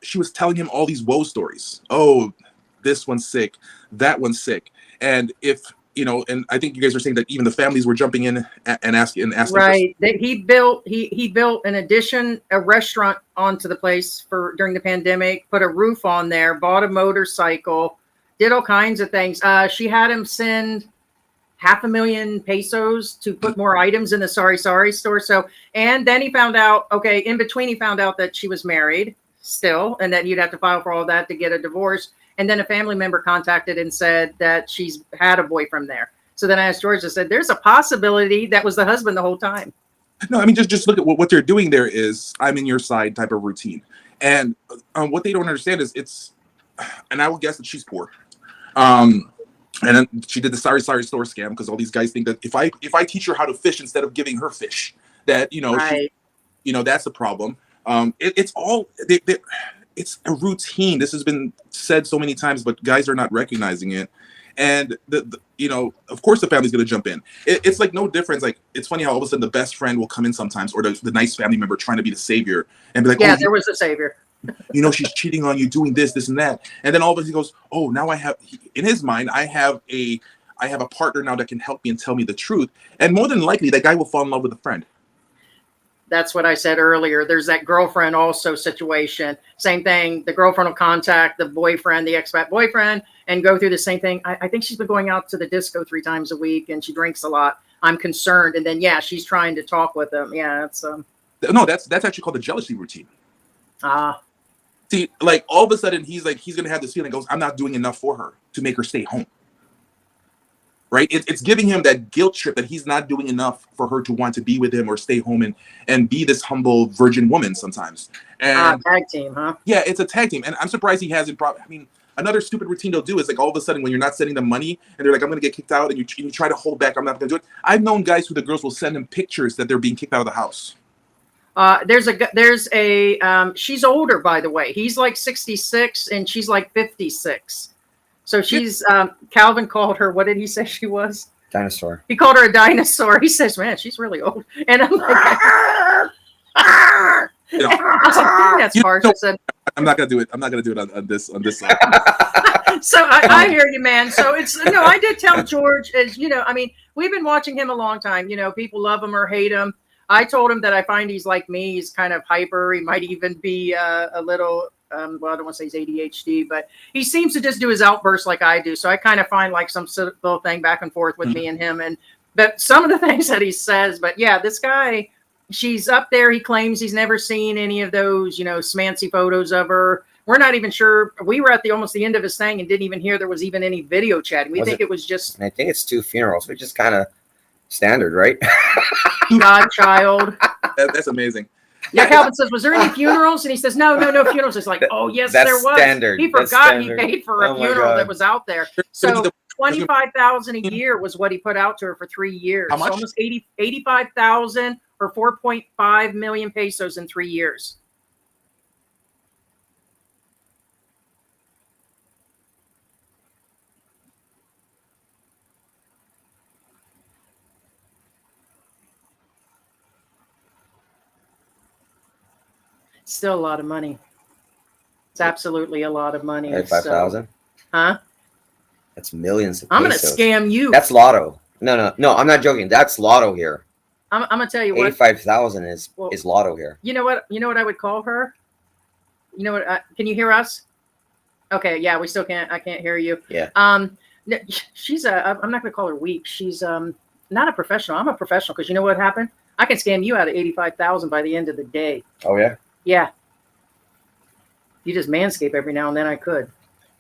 she was telling him all these woe stories. Oh, this one's sick, that one's sick. And and I think you guys are saying that even the families were jumping in and asking. Right. He built in addition a restaurant onto the place during the pandemic, put a roof on there, bought a motorcycle, did all kinds of things. She had him send 500,000 pesos to put more items in the Sorry store. So, and then he found out, in between he found out that she was married still, and that you'd have to file for all that to get a divorce. And then a family member contacted and said that she's had a boyfriend there. So then I asked George, I said, there's a possibility that was the husband the whole time. No, I mean, just look at what they're doing there is I'm in your side type of routine. And what they don't understand is and I will guess that she's poor. And then she did the sorry store scam because all these guys think that if I teach her how to fish instead of giving her fish, that Right. that's the problem. It's all it's a routine. This has been said so many times, but guys are not recognizing it. And of course the family's gonna jump in. It's like no difference. Like it's funny how all of a sudden the best friend will come in sometimes, or the nice family member trying to be the savior and be like, Yeah, oh, there was a savior. she's cheating on you, doing this and that. And then all of a sudden he goes, oh, now in his mind, I have a partner now that can help me and tell me the truth. And more than likely, that guy will fall in love with a friend. That's what I said earlier. There's that girlfriend also situation. Same thing. The girlfriend will contact the boyfriend, the expat boyfriend, and go through the same thing. I think she's been going out to the disco 3 times a week and she drinks a lot. I'm concerned. And then, yeah, she's trying to talk with him. Yeah, it's No, that's actually called the jealousy routine. See, like all of a sudden he's gonna have this feeling, goes, I'm not doing enough for her to make her stay home. Right? It's giving him that guilt trip that he's not doing enough for her to want to be with him or stay home and be this humble virgin woman sometimes. And tag team, huh? yeah, it's a tag team. And I'm surprised he hasn't another stupid routine they'll do is like all of a sudden when you're not sending them money and they're like, I'm gonna get kicked out, and you try to hold back, I'm not gonna do it. I've known guys who the girls will send them pictures that they're being kicked out of the house. There's a she's older, by the way. He's like 66 and she's like 56. So she's Calvin called her, what did he say she was? Dinosaur. He called her a dinosaur. He says, man, she's really old. And I'm like, I was like, that's harsh. I said, I'm not gonna do it. I'm not gonna do it on this side. So I hear you, man. So I did tell George, as we've been watching him a long time. People love him or hate him. I told him that I find he's like me. He's kind of hyper. He might even be a little, I don't want to say he's ADHD, but he seems to just do his outbursts like I do. So I kind of find like some little thing back and forth with me and him. But some of the things that he says, but yeah, this guy, she's up there. He claims he's never seen any of those, smancy photos of her. We're not even sure. We were at almost the end of his thing and didn't even hear there was even any video chatting. We think it was just. I think it's 2 funerals, which is kind of standard, right? Godchild. That's amazing. Yeah, Calvin says, was there any funerals? And he says, no funerals. It's like, oh, yes, there was. Standard. He forgot he paid for a funeral that was out there. So $25,000 a year was what he put out to her for 3 years. How much? So almost 85,000 or 4.5 million pesos in 3 years. Still a lot of money. It's absolutely a lot of money. 5,000. Huh? That's millions of I'm going to pesos. scam you. That's lotto. No, I'm not joking. That's lotto here. I'm going to tell you what. 85,000 is lotto here. You know what I would call her? You know what? Can you hear us? Okay, yeah, we still can't. I can't hear you. Yeah. She's I'm not going to call her weak. She's not a professional. I'm a professional because you know what happened? I can scam you out of 85,000 by the end of the day. Oh yeah. Yeah. You just manscape every now and then. I could.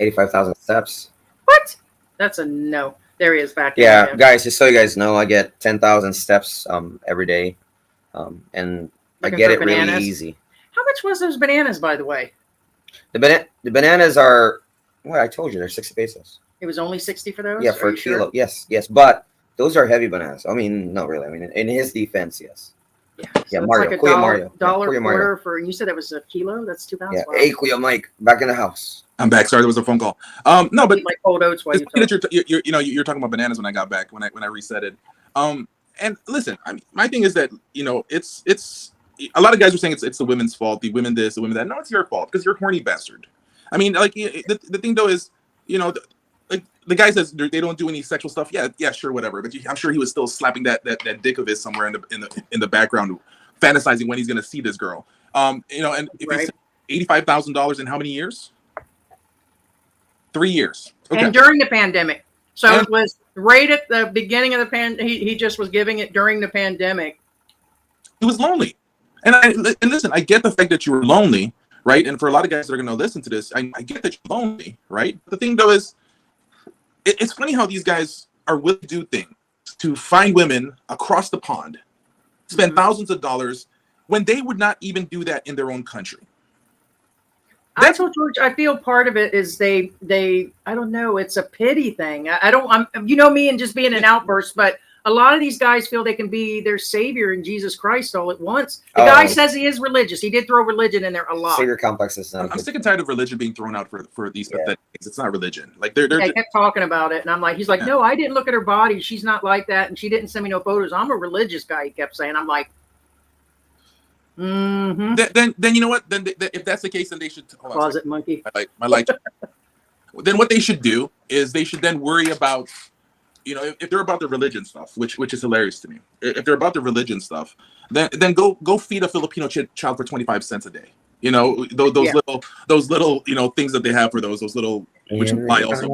85,000 steps. What? That's a no. There he is back. Yeah, guys, just so you guys know, I get 10,000 steps every day, and I get it really easy. How much was those bananas, by the way? The bananas are, well, I told you, they're 60 pesos. It was only 60 for those? Yeah, for a kilo. Sure? Yes. But those are heavy bananas. I mean, not really. I mean, in his defense, yes. Yeah, yeah, so Mario. It's like Mario. Dollar Kuya quarter Mario. for, and you said that was a kilo? That's 2 pounds? Yeah. Wow. Hey, Kuya Mike, back in the house. I'm back. Sorry, there was a phone call. No, but like cold oats while you're talking about bananas when I got back, when I reset it. And listen, I mean, my thing is that it's a lot of guys are saying it's the women's fault, the women this, the women that. No, it's your fault because you're a horny bastard. I mean, like the thing though is, like the guy says they don't do any sexual stuff. Yeah, sure, whatever. But I'm sure he was still slapping that dick of his somewhere in the background, fantasizing when he's gonna see this girl. And if right. He's $85,000 in how many years? 3 years. Okay. And during the pandemic. So it was right at the beginning of the pandemic. He just was giving it during the pandemic. He was lonely. And listen, I get the fact that you were lonely, right? And for a lot of guys that are going to listen to this, I get that you're lonely, right? The thing though is, it's funny how these guys are willing to do things to find women across the pond, spend thousands of dollars when they would not even do that in their own country. I told George, I feel part of it is they, I don't know, it's a pity thing. I don't, you know me and just being an outburst, but a lot of these guys feel they can be their savior in Jesus Christ all at once. The guy says he is religious. He did throw religion in there a lot. Savior complex is not. I'm sick and tired of religion being thrown out for these pathetic things. It's not religion. Like they kept talking about it, and I'm like, he's like, no, I didn't look at her body. She's not like that, and she didn't send me no photos. I'm a religious guy. He kept saying. I'm like, Then you know what? Then if that's the case, then they should closet monkey. My light. Then what they should do is they should then worry about, you know, if they're about the religion stuff, which is hilarious to me. If they're about the religion stuff, then go feed a Filipino child for 25 cents a day. You know, those little you know things that they have for those little, which I also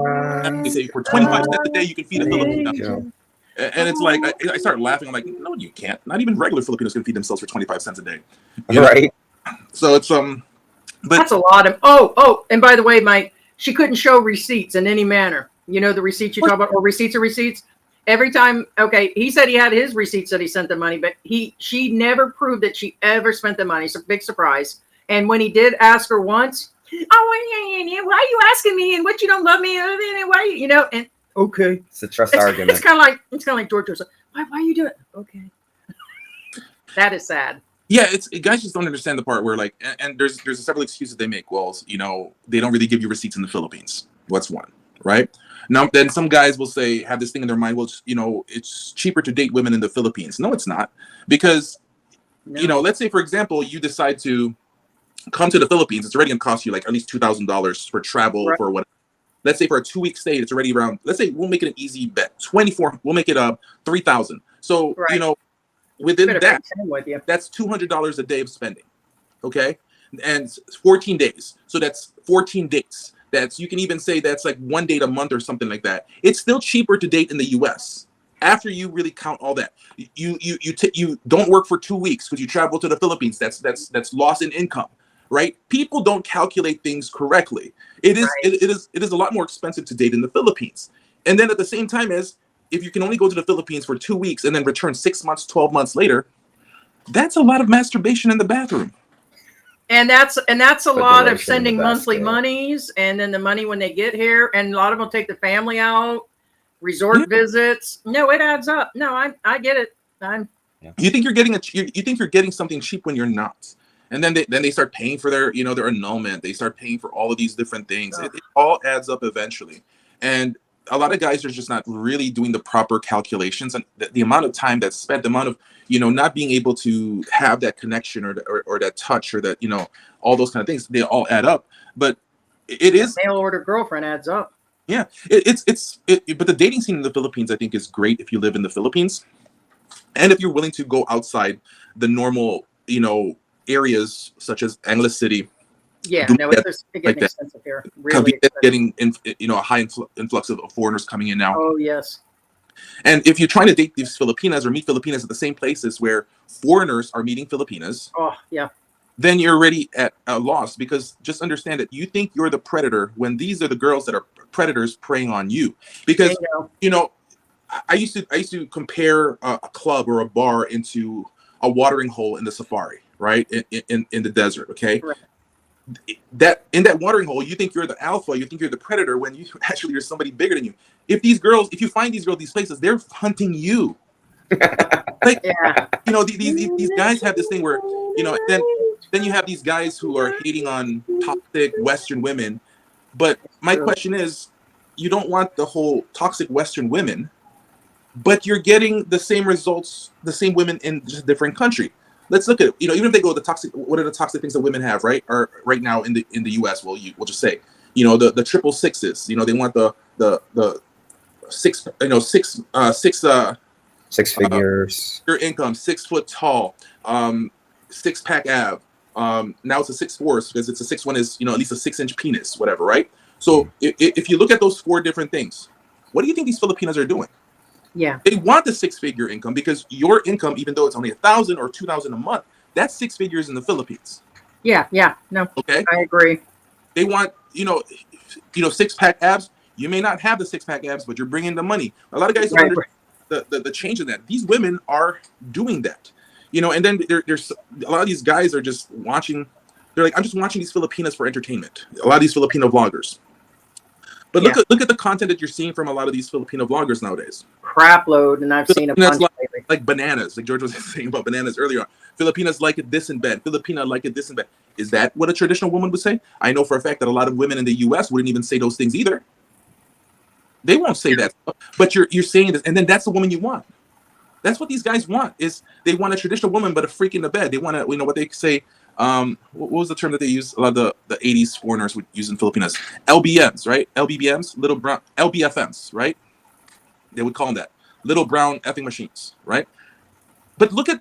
they say for 25 cents a day you can feed a Filipino. And it's like I start laughing. I'm like, no, you can't. Not even regular Filipinos can feed themselves for 25 cents a day. Right. So it's but that's a lot of and by the way, she couldn't show receipts in any manner. You know the receipts you talk about, or receipts are receipts. Every time, he said he had his receipts that he sent the money, but she never proved that she ever spent the money. It's a big surprise. And when he did ask her once, why are you asking me? And what, you don't love me? Why, you know? And okay, it's a trust argument. It's kind of like George was like, why are you doing it? Okay, that is sad. Yeah, guys just don't understand the part where like, and there's several excuses they make. Well, you know, they don't really give you receipts in the Philippines. What's one, right? Now, then some guys will say, have this thing in their mind, well, you know, it's cheaper to date women in the Philippines. No, it's not, because you know, let's say for example, you decide to come to the Philippines, it's already gonna cost you like at least $2,000 for travel for what. Let's say for a 2-week stay, it's already around. Let's say we'll make it an easy bet. 24. We'll make it $3,000. So you know, within that, that's $200 a day of spending. Okay, and 14 days. So that's 14 dates. You can even say that's like one date a month or something like that. It's still cheaper to date in the U.S. after you really count all that. You don't work for 2 weeks because you travel to the Philippines. That's loss in income. Right? People don't calculate things correctly. It is a lot more expensive to date in the Philippines. And then at the same time as if you can only go to the Philippines for 2 weeks and then return 6 months, 12 months later, that's a lot of masturbation in the bathroom. And that's a lot of sending monthly monies, and then the money when they get here, and a lot of them will take the family out, resort visits. No, it adds up. No, I get it. You think you're getting something cheap when you're not. And then they start paying for their annulment. They start paying for all of these different things. It all adds up eventually. And a lot of guys are just not really doing the proper calculations, and the amount of time that's spent, the amount of, you know, not being able to have that connection or that touch or that, you know, all those kind of things, they all add up. But it is mail order girlfriend adds up. Yeah, but the dating scene in the Philippines, I think, is great if you live in the Philippines, and if you're willing to go outside the normal, you know, areas such as Angeles City. Yeah, no, it's getting expensive here. Really expensive. Getting a high influx of foreigners coming in now. Oh yes. And if you're trying to date these Filipinas or meet Filipinas at the same places where foreigners are meeting Filipinas, then you're already at a loss, because just understand that you think you're the predator when these are the girls that are predators preying on you. Because you know, I used to compare a club or a bar into a watering hole in the safari, right? In the desert, okay? Right. That in that watering hole, you think you're the alpha, you think you're the predator, when you actually are somebody bigger than you. If you find these girls, these places, they're hunting you. Like, you know, these guys have this thing where, you know, then you have these guys who are hating on toxic Western women. But my question is, you don't want the whole toxic Western women, but you're getting the same results, the same women in just a different country. Let's look at it. You know, even if they go the toxic, what are the toxic things that women have, right? Or right now in the U.S. We'll just say, you know, the triple sixes. You know, they want the six figures, your income, 6 foot tall, 6-pack ab. Now it's a 6'4" because it's a 6'1" is, you know, at least a 6-inch penis, whatever, right? So if you look at those 4 different things, what do you think these Filipinas are doing? Yeah, they want the 6-figure income, because your income, even though it's only $1,000 or $2,000 a month, that's 6 figures in the Philippines. Yeah, no, okay, I agree. They want, you know, 6-pack abs. You may not have the 6-pack abs, but you're bringing the money. A lot of guys don't understand the change in that. These women are doing that, you know, and then there's a lot of these guys are just watching They're like, I'm just watching these Filipinas for entertainment. A lot of these Filipino vloggers. But look at the content that you're seeing from a lot of these Filipino vloggers nowadays. Crap load, and I've seen a bunch lately. Like bananas, like George was saying about bananas earlier on. Filipinas like it this in bed. Filipina like it this in bed. Is that what a traditional woman would say? I know for a fact that a lot of women in the U.S. wouldn't even say those things either. They won't say that. But you're saying this, and then that's the woman you want. That's what these guys want. Is they want a traditional woman, but a freak in the bed. They want to, what they say. What was the term that they use? A lot of the 80s foreigners would use in Filipinas. LBMs, right? LBBMs, little brown, LBFMs, right? They would call them that. Little brown effing machines, right? But look, and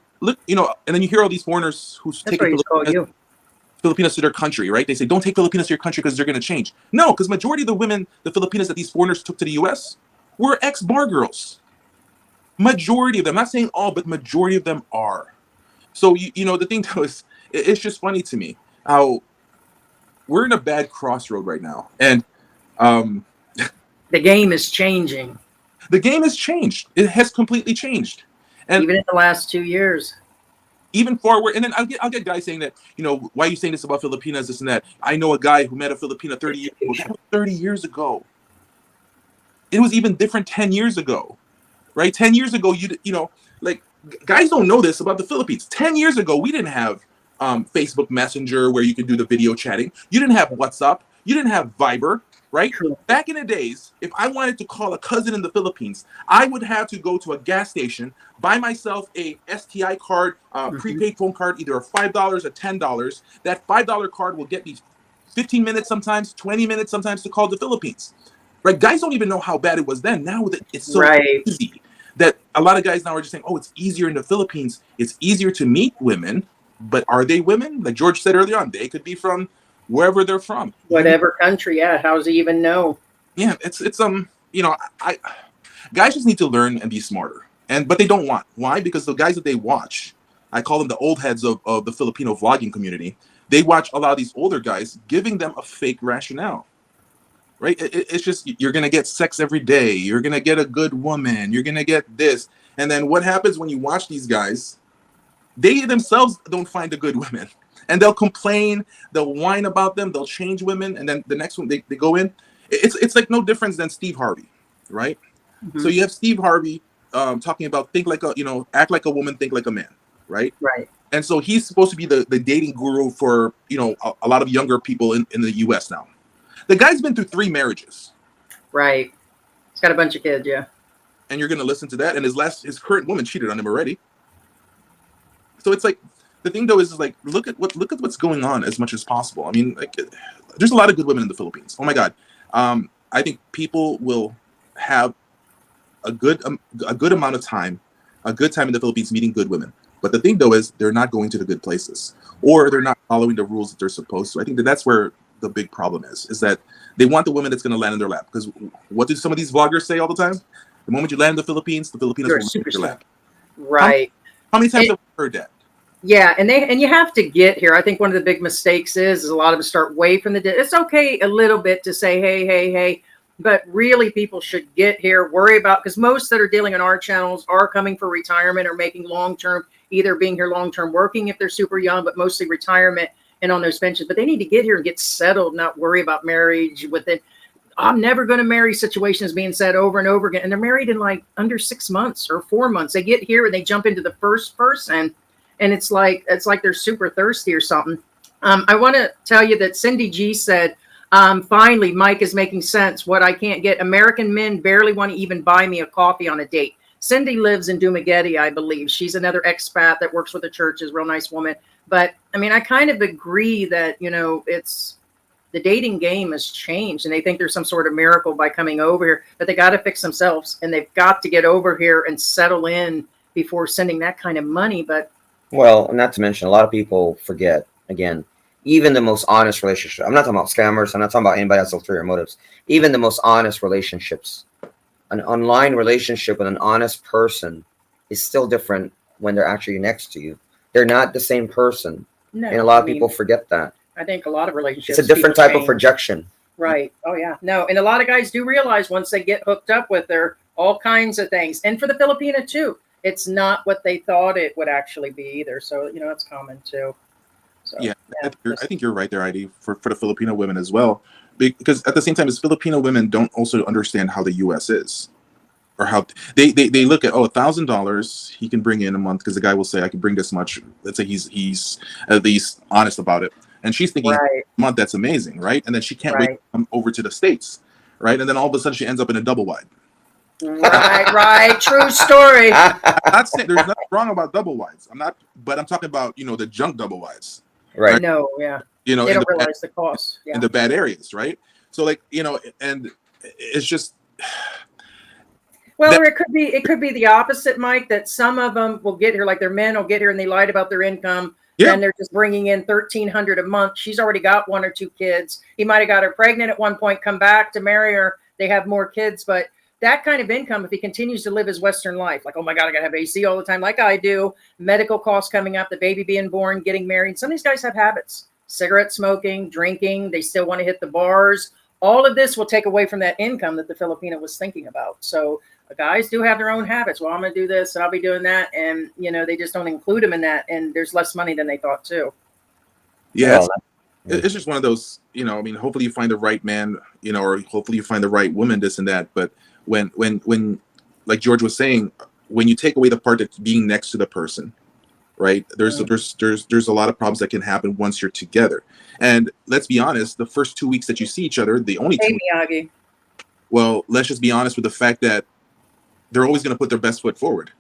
then you hear all these foreigners who take Filipinas to their country, right? They say, don't take Filipinas to your country because they're going to change. No, because majority of the women, the Filipinas that these foreigners took to the U.S. were ex-bar girls. Majority of them, I'm not saying all, but majority of them are. So, the thing though is, it's just funny to me how we're in a bad crossroad right now. And the game is changing. The game has changed. It has completely changed. And even in the last 2 years. Even forward, and then I'll get guys saying that, why are you saying this about Filipinas, this and that? I know a guy who met a Filipina 30 years ago. That was 30 years ago. It was even different 10 years ago, right? 10 years ago, like guys don't know this about the Philippines. 10 years ago, we didn't have Facebook Messenger where you could do the video chatting. You didn't have WhatsApp. You didn't have Viber, right? True. Back in the days, if I wanted to call a cousin in the Philippines, I would have to go to a gas station, buy myself a STI card, prepaid phone card, either a $5 or $10. That $5 card will get me 15 minutes sometimes, 20 minutes sometimes to call the Philippines. Right? Guys don't even know how bad it was then. Now that it's so easy that a lot of guys now are just saying, oh, it's easier in the Philippines. It's easier to meet women. But are they women? Like George said earlier on, they could be from wherever they're from. Whatever country, yeah. How does he even know? Yeah, it's guys just need to learn and be smarter. But they don't want. Why? Because the guys that they watch, I call them the old heads of the Filipino vlogging community. They watch a lot of these older guys giving them a fake rationale. Right? It's just, you're going to get sex every day. You're going to get a good woman. You're going to get this. And then what happens when you watch these guys? They themselves don't find the good women. And they'll complain. They'll whine about them. They'll change women. And then the next one, they go in. It's like no difference than Steve Harvey. Right? Mm-hmm. So you have Steve Harvey talking about act like a woman, think like a man. Right? Right. And so he's supposed to be the dating guru for, a lot of younger people in the U.S. now. The guy's been through 3 marriages. Right. He's got a bunch of kids, yeah. And you're going to listen to that. And his current woman cheated on him already. So it's like, the thing though is like, look at what's going on as much as possible. I mean, like, there's a lot of good women in the Philippines. Oh my God. I think people will have a good amount of time, a good time in the Philippines meeting good women. But the thing though is they're not going to the good places, or they're not following the rules that they're supposed to. I think that's where the big problem is that they want the woman that's going to land in their lap. Because what do some of these vloggers say all the time? The moment you land in the Filipinas will land in your lap. Right. How many times have we heard that? Yeah, and you have to get here. I think one of the big mistakes is a lot of us start way from the. It's okay a little bit to say hey, but really people should get here. Worry about, because most that are dealing on our channels are coming for retirement or making long term, either being here long term working if they're super young, but mostly retirement and on those pensions. But they need to get here and get settled, not worry about marriage with it. I'm never going to marry situations being said over and over again, and they're married in like under 6 months or 4 months. They get here and they jump into the first person. And it's like they're super thirsty or something. I want to tell you that Cindy G said, finally, Mike is making sense. What I can't get, American men barely want to even buy me a coffee on a date. Cindy lives in Dumaguete, I believe. She's another expat that works with the church, is a real nice woman. But I mean, I kind of agree that, it's the dating game has changed, and they think there's some sort of miracle by coming over here, but they got to fix themselves, and they've got to get over here and settle in before sending that kind of money. But well, not to mention, a lot of people forget, again, even the most honest relationship. I'm not talking about scammers. I'm not talking about anybody that's ulterior motives. Even the most honest relationships, an online relationship with an honest person is still different when they're actually next to you. They're not the same person. No, and a lot of people forget that. I think a lot of relationships. It's a different type of projection. Right. Oh, yeah. No. And a lot of guys do realize once they get hooked up with her, all kinds of things. And for the Filipina, too. It's not what they thought it would actually be either. So, it's common too. So, Yeah, I think you're right there, ID, for the Filipino women as well, because at the same time, as Filipino women don't also understand how the U.S. is, or how they look at, oh, $1,000 he can bring in a month, because the guy will say, I can bring this much. Let's say he's at least honest about it, and she's thinking, right, a month, that's amazing, right? And then she can't wait to right, come over to the States, right? And then all of a sudden she ends up in a double wide. right. True story. Not saying there's nothing wrong about double wides. I'm not, but I'm talking about the junk double wides, Right. No, yeah. you know, They in don't the realize the cost. in Yeah. the bad areas, right? So like and it's just Well, that, or it could be the opposite, Mike. That some of them will get here, like their men will get here and they lied about their income. yeah, Then they're just bringing in $1,300 a month. She's already got 1 or 2 kids. He might have got her pregnant at one point, come back to marry her. They have more kids, but that kind of income, if he continues to live his Western life, like, oh my God, I gotta have AC all the time, like I do, medical costs coming up, the baby being born, getting married. Some of these guys have habits: cigarette smoking, drinking. They still want to hit the bars. All of this will take away from that income that the Filipino was thinking about. So guys do have their own habits. Well, I'm going to do this and I'll be doing that. And, they just don't include them in that. And there's less money than they thought too. yeah. Well, It's just one of those, I mean, hopefully you find the right man, or hopefully you find the right woman, this and that. But when, like George was saying, when you take away the part that's being next to the person, right? There's a lot of problems that can happen once you're together. And let's be honest, the first 2 weeks that you see each other, the only Hey, 2, Miyagi. well, let's just be honest with the fact that they're always going to put their best foot forward.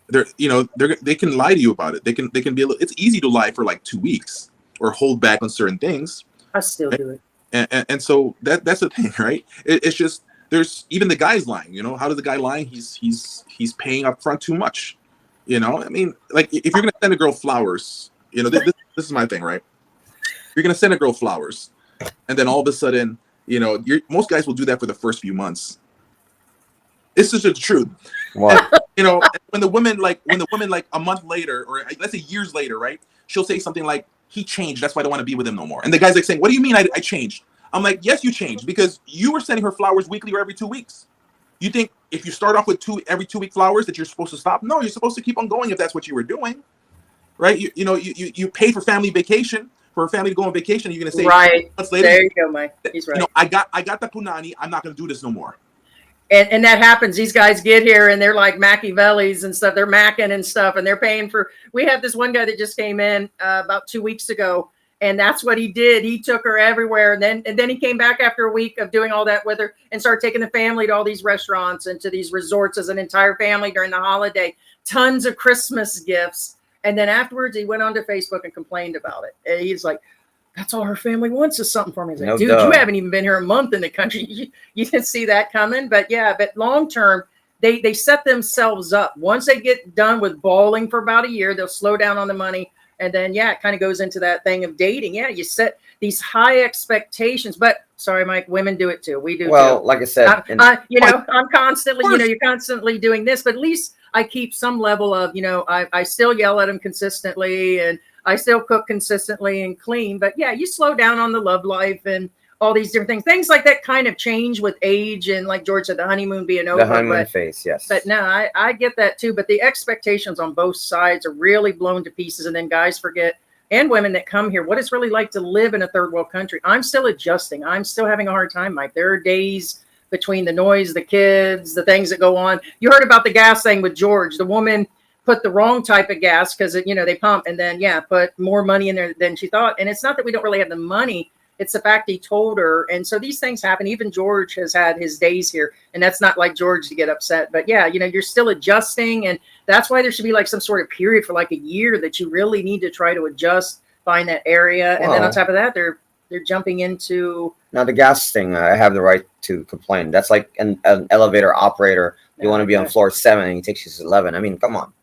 They can lie to you about it. They can be it's easy to lie for like 2 weeks or hold back on certain things. I still do it. And so that's the thing, right? It's just, there's even the guys lying. How does the guy lying? He's paying up front too much. I mean, like, if you're gonna send a girl flowers, this is my thing, right? You're gonna send a girl flowers, and then all of a sudden, most guys will do that for the first few months. This is the truth. what? When the woman like a month later, or let's say years later, right? She'll say something like, he changed, that's why I don't want to be with him no more. And the guy's like saying, what do you mean I changed? I'm like, yes, you changed, because you were sending her flowers weekly or every 2 weeks. You think if you start off with every 2 week flowers that you're supposed to stop? No, you're supposed to keep on going if that's what you were doing, right? You paid for family vacation, for a family to go on vacation. You're gonna say, right. Months later, There you go, Mike. He's right. I got the punani. I'm not gonna do this no more. And that happens. These guys get here and they're like Machiavellis and stuff. They're macking and stuff, and they're paying for. We have this one guy that just came in about 2 weeks ago, and that's what he did. He took her everywhere, and then he came back after a week of doing all that with her and started taking the family to all these restaurants and to these resorts as an entire family during the holiday. Tons of Christmas gifts, and then afterwards he went onto Facebook and complained about it. And he's like, that's all her family wants is something for me. He's like, dude, you haven't even been here a month in the country. You didn't see that coming. But yeah, but long term, they set themselves up. Once they get done with balling for about a year, they'll slow down on the money. And then, yeah, it kind of goes into that thing of dating. Yeah, you set these high expectations. But sorry, Mike, women do it too. We do Well, too. like I said, I'm constantly, you're constantly doing this. But at least I keep some level of, I still yell at them consistently, and I still cook consistently and clean. But yeah, you slow down on the love life and all these different things. Things like that kind of change with age, and like George said, the honeymoon being over. The honeymoon phase, yes. But no, I get that too. But the expectations on both sides are really blown to pieces. And then guys forget, and women that come here, what it's really like to live in a third world country. I'm still adjusting. I'm still having a hard time, Mike. There are days between the noise, the kids, the things that go on. You heard about the gas thing with George. The woman put the wrong type of gas because they pump, and then put more money in there than she thought. And it's not that we don't really have the money, it's the fact he told her. And so these things happen. Even George has had his days here, and that's not like George to get upset. But yeah, you're still adjusting, and that's why there should be like some sort of period for like a year that you really need to try to adjust, find that area. And then on top of that, they're jumping into now the gas thing. I have the right to complain. That's like an elevator operator. You want to be on floor 7 and he takes you to 11. I mean, come on.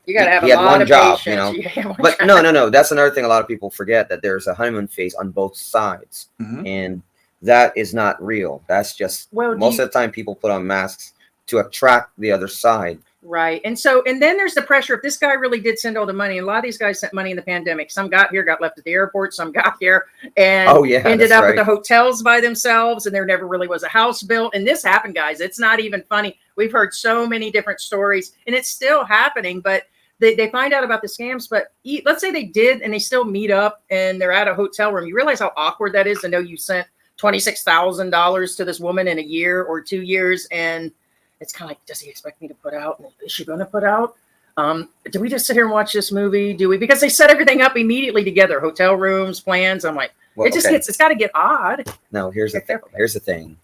You got to have he a had lot one of job, patience. But no. That's another thing a lot of people forget, that there's a honeymoon phase on both sides, and that is not real. That's just most of the time people put on masks to attract the other side. Right. And then there's the pressure. If this guy really did send all the money, and a lot of these guys sent money in the pandemic. Some got here, got left at the airport. Some got here and ended up with the hotels by themselves, and there never really was a house built. And this happened, guys. It's not even funny. We've heard so many different stories, and it's still happening. But they find out about the scams, but let's say they did and they still meet up and they're at a hotel room. You realize how awkward that is to know you sent $26,000 to this woman in a year or 2 years, and it's kind of like, does he expect me to put out? Is she going to put out? Do we just sit here and watch this movie? Do we? Because they set everything up immediately together, hotel rooms, plans. I'm like, Well, it's got to get odd. No, here's the thing. Here's the thing.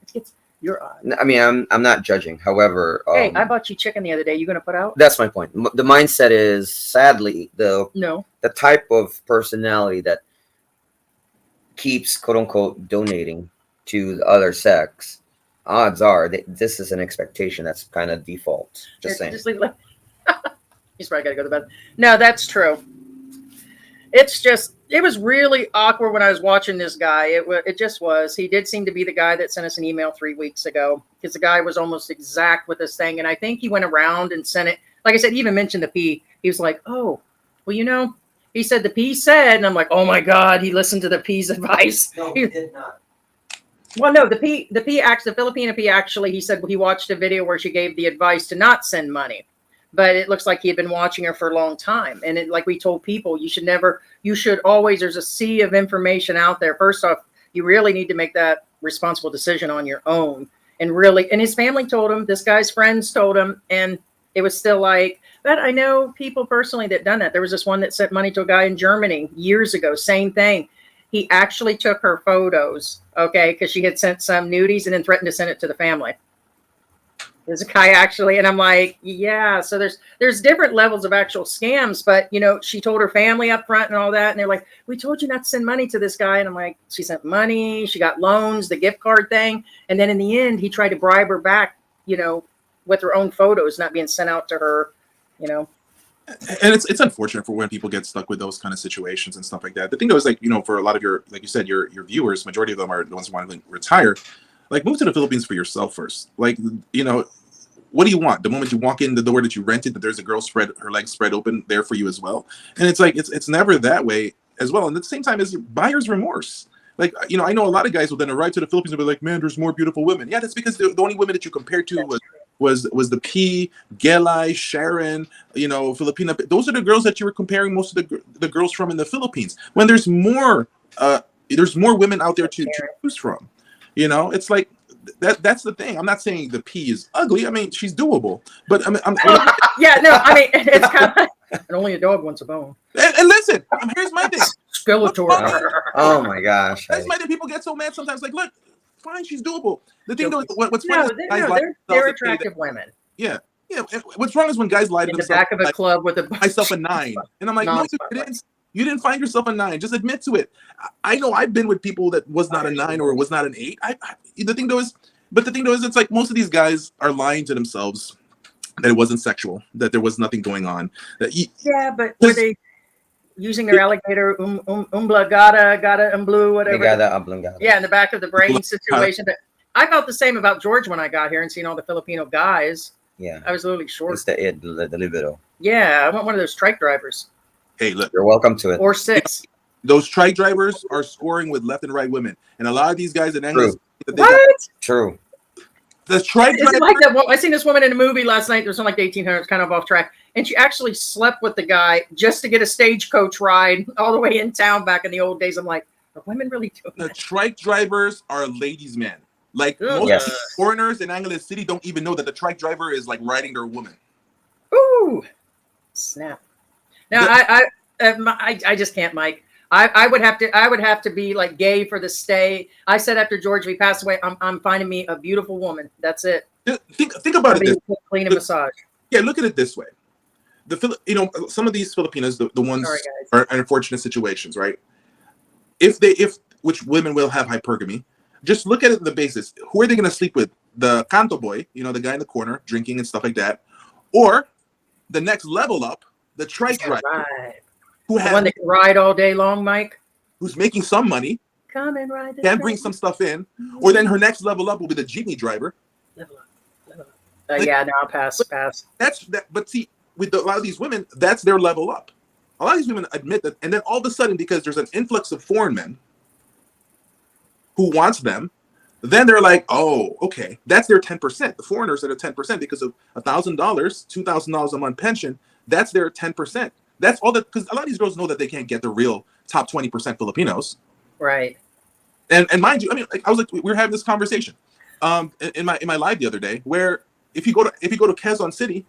You're odd. I mean, I'm not judging. However, Hey, I bought you chicken the other day. You going to put out? that's my point. The mindset is, sadly, the type of personality that keeps, quote unquote, donating to the other sex. Odds are that this is an expectation that's kind of default. Just saying. Just leave it like. He's probably got to go to bed. No, that's true. It's just, it was really awkward when I was watching this guy. It just was. He did seem to be the guy that sent us an email 3 weeks ago, because the guy was almost exact with this thing. And I think he went around and sent it. Like I said, he even mentioned the P. He was like, oh, well, he said the P said, and I'm like, oh my God, he listened to the P's advice. No, he did not. Well, no, the Filipina P actually, he said he watched a video where she gave the advice to not send money. But it looks like he had been watching her for a long time. And like we told people, you should always, there's a sea of information out there. First off, you really need to make that responsible decision on your own. And his family told him, this guy's friends told him, and it was still like, but I know people personally that done that. There was this one that sent money to a guy in Germany years ago, same thing. He actually took her photos, okay, because she had sent some nudies and then threatened to send it to the family. There's a guy actually, and I'm like, yeah. So there's different levels of actual scams, but she told her family up front and all that, and they're like, we told you not to send money to this guy, and I'm like, she sent money, she got loans, the gift card thing, and then in the end, he tried to bribe her back, with her own photos not being sent out to her, And it's unfortunate for when people get stuck with those kind of situations and stuff like that. The thing is, like, for a lot of your, like you said, your viewers, majority of them are the ones who want to retire. Like, move to the Philippines for yourself first. Like, what do you want? The moment you walk in the door that you rented, that there's a girl her legs spread open there for you as well. And it's like, it's never that way as well. And at the same time, is buyer's remorse. Like, I know a lot of guys will then arrive to the Philippines and be like, man, there's more beautiful women. Yeah, that's because the only women that you compared to was the P, Gelai, Sharon, Filipina. Those are the girls that you were comparing most of the girls from in the Philippines. When there's more women out there to choose from. It's like that's the thing. I'm not saying the P is ugly. I mean, she's doable, but yeah, no, I mean, it's kind of and only a dog wants a bone. And listen, here's my thing. Skeletor. Oh my gosh. That's why people get so mad sometimes. Like, look, fine, she's doable. The thing though, what's funny is they're attractive women. Yeah. What's wrong is when guys lie to themselves. In the back of a club with a myself a 9, and I'm like, no, you didn't find yourself a 9. Just admit to it. I know I've been with people that was not a 9 or was not an 8. The thing though is, it's like most of these guys are lying to themselves that it wasn't sexual, that there was nothing going on. But were they using their alligator gata blue, whatever? Yeah, in the back of the brain situation. But I felt the same about George when I got here and seeing all the Filipino guys. Yeah, I was literally short. It's the libido. Yeah, I want one of those trike drivers. Hey, look, you're welcome to it. Or 6. Those trike drivers are scoring with left and right women, and a lot of these guys in English. True. The trike driver. Like that. I seen this woman in a movie last night. There was something like the 1800s, kind of off track, and she actually slept with the guy just to get a stagecoach ride all the way in town back in the old days. I'm like, are women really doing that? The trike drivers are ladies' men. Like most foreigners in Angeles City don't even know that the trike driver is like riding their woman. Ooh, snap! Now I just can't, Mike. I would have to be like gay for the stay. I said after George we passed away, I'm finding me a beautiful woman. That's it. Think about it. Clean and massage. Yeah, look at it this way. Some of these Filipinas, the ones are in unfortunate situations, right? Which women will have hypergamy. Just look at it on the basis. Who are they going to sleep with? The canto boy, the guy in the corner drinking and stuff like that, or the next level up, the trike driver, the one that can ride all day long, Mike, who's making some money, come and ride. Can bring some stuff in, or then her next level up will be the jeepney driver. Level up. Yeah, no, I'll pass. That's that. But see, with a lot of these women, that's their level up. A lot of these women admit that, and then all of a sudden, because there's an influx of foreign men who wants them, then they're like, oh, okay, that's their 10%. The foreigners are at 10% because of $1,000, $2,000 a month pension. That's their 10%. That's all that, because a lot of these girls know that they can't get the real top 20% Filipinos. Right. And mind you, I mean, like, I was like, we were having this conversation in my live the other day, where if you go to Quezon City,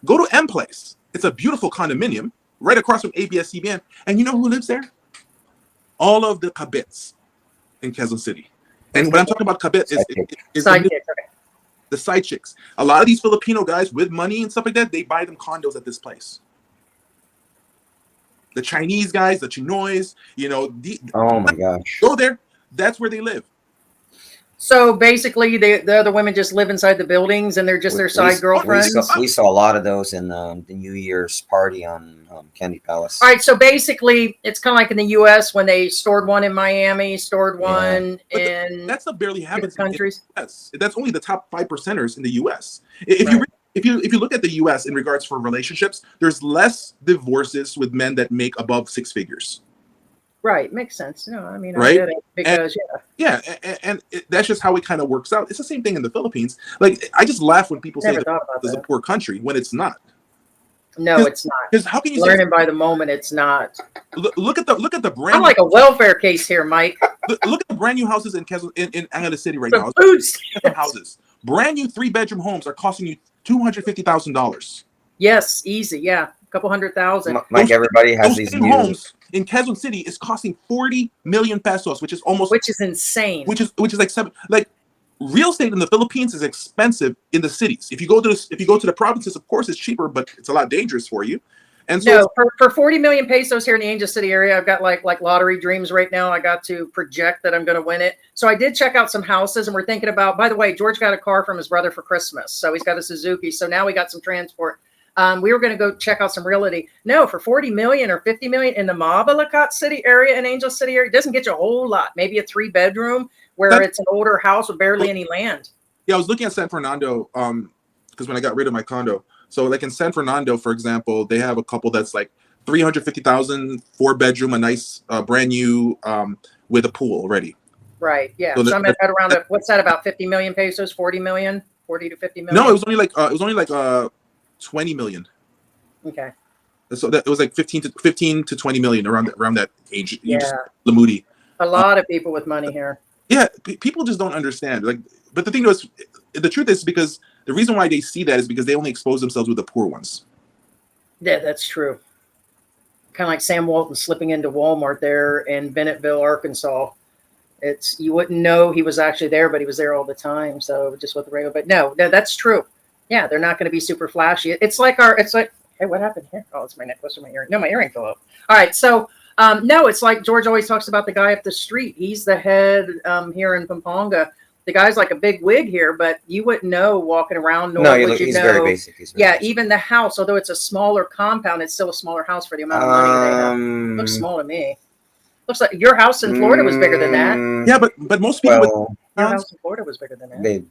go to M Place. It's a beautiful condominium right across from ABS-CBN, and you know who lives there? All of the kabits in Quezon City. And when I'm talking about kabit, is the side chicks. A lot of these Filipino guys with money and stuff like that, they buy them condos at this place. The Chinese guys, the Chinoys, you know, oh my gosh, go there. That's where they live. So basically, the other women just live inside the buildings, and they're just their side girlfriends. We saw a lot of those in the New Year's party on Candy Palace. All right, so basically, it's kind of like in the U.S. when they stored one in Miami, stored one in that's not barely happens countries. In the US. That's only the top 5%ers in the U.S. If you look at the U.S. in regards for relationships, there's less divorces with men that make above 6 figures. Right, makes sense. No, I mean, right? I get it because that's just how it kind of works out. It's the same thing in the Philippines. Like, I just laugh when people say that it's a poor country when it's not. No, it's not. Because how can you learning by the moment? It's not. Look at the brand. I'm like a welfare case here, Mike. Look at the brand new houses in Angeles City right now. Houses, brand new 3-bedroom homes are costing you $250,000. Yes, easy. Yeah, a couple $100,000. Like everybody has these homes in Quezon City is costing 40 million pesos, which is insane. Which is like real estate in the Philippines is expensive in the cities. If you go to the provinces, of course, it's cheaper, but it's a lot dangerous for you. And so for 40 million pesos here in the Angel City area, I've got like lottery dreams right now. I got to project that I'm going to win it. So I did check out some houses, and we're thinking about, by the way, George got a car from his brother for Christmas. So he's got a Suzuki. So now we got some transport. We were going to go check out some realty. No, for 40 million or 50 million in the Mabalacat City area and Angel City area, it doesn't get you a whole lot. Maybe a 3-bedroom where it's an older house with barely any land. Yeah, I was looking at San Fernando because when I got rid of my condo. So like in San Fernando, for example, they have a couple that's like 350,000, 4-bedroom, a nice brand new with a pool already. Right. Yeah. So I'm at around what's that, about 50 million pesos, 40 million, 40 to 50 million? No, it was only like 20 million. Okay. So that it was like 15 to 20 million around that age. Yeah. Lamudi. A lot of people with money here. Yeah, people just don't understand. Like, but the thing is, the truth is, because the reason why they see that is because they only expose themselves with the poor ones. Yeah, that's true. Kind of like Sam Walton slipping into Walmart there in Bennetville, Arkansas. You wouldn't know he was actually there, but he was there all the time. So just with the radio, but no, that's true. Yeah, they're not going to be super flashy. It's like hey, what happened here? Oh, it's my necklace or my earring. No, my earring fell off. All right, so no, it's like George always talks about the guy up the street. He's the head here in Pampanga. The guy's like a big wig here, but you wouldn't know walking around. He's very basic. Even the house, although it's a smaller compound, it's still a smaller house for the amount of money they have. Looks small to me. Looks like your house in Florida was bigger than that. Yeah, but most people. Your house in Florida was bigger than that. Babe,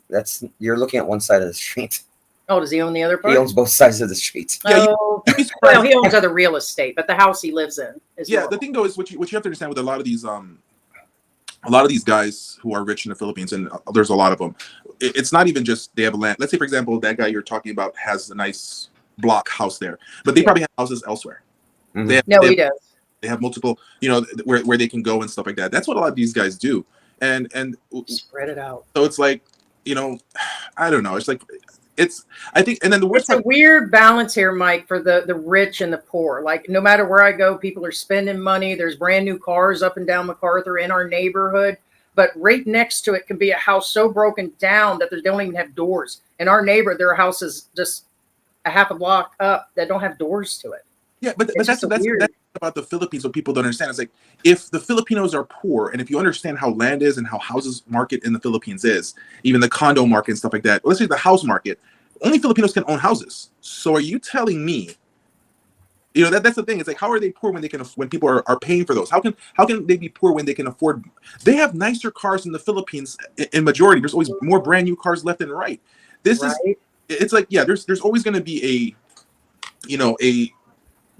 you're looking at one side of the street. Oh, does he own the other part? He owns both sides of the street. Yeah, well, he owns other real estate, but the house he lives in is normal. The thing though is what you have to understand with a lot of these guys who are rich in the Philippines, and there's a lot of them. It's not even just they have land. Let's say, for example, that guy you're talking about has a nice block house there, but they probably have houses elsewhere. Mm-hmm. He does. They have multiple, where they can go and stuff like that. That's what a lot of these guys do, and spread it out. So it's like, I don't know. It's like. I think, and then the worst. It's a weird balance here, Mike, for the rich and the poor. Like, no matter where I go, people are spending money. There's brand new cars up and down MacArthur in our neighborhood, but right next to it can be a house so broken down that they don't even have doors. In our neighborhood, there are houses just a half a block up that don't have doors to it. Yeah, but that's about the Philippines. What people don't understand is, like, if the Filipinos are poor, and if you understand how land is and how houses market in the Philippines is, even the condo market and stuff like that. Let's say the house market, only Filipinos can own houses. So are you telling me, that's the thing? It's like, how are they poor when people are paying for those? How can they be poor when they can afford? They have nicer cars in the Philippines in majority. There's always more brand new cars left and right. It's like, yeah, there's always going to be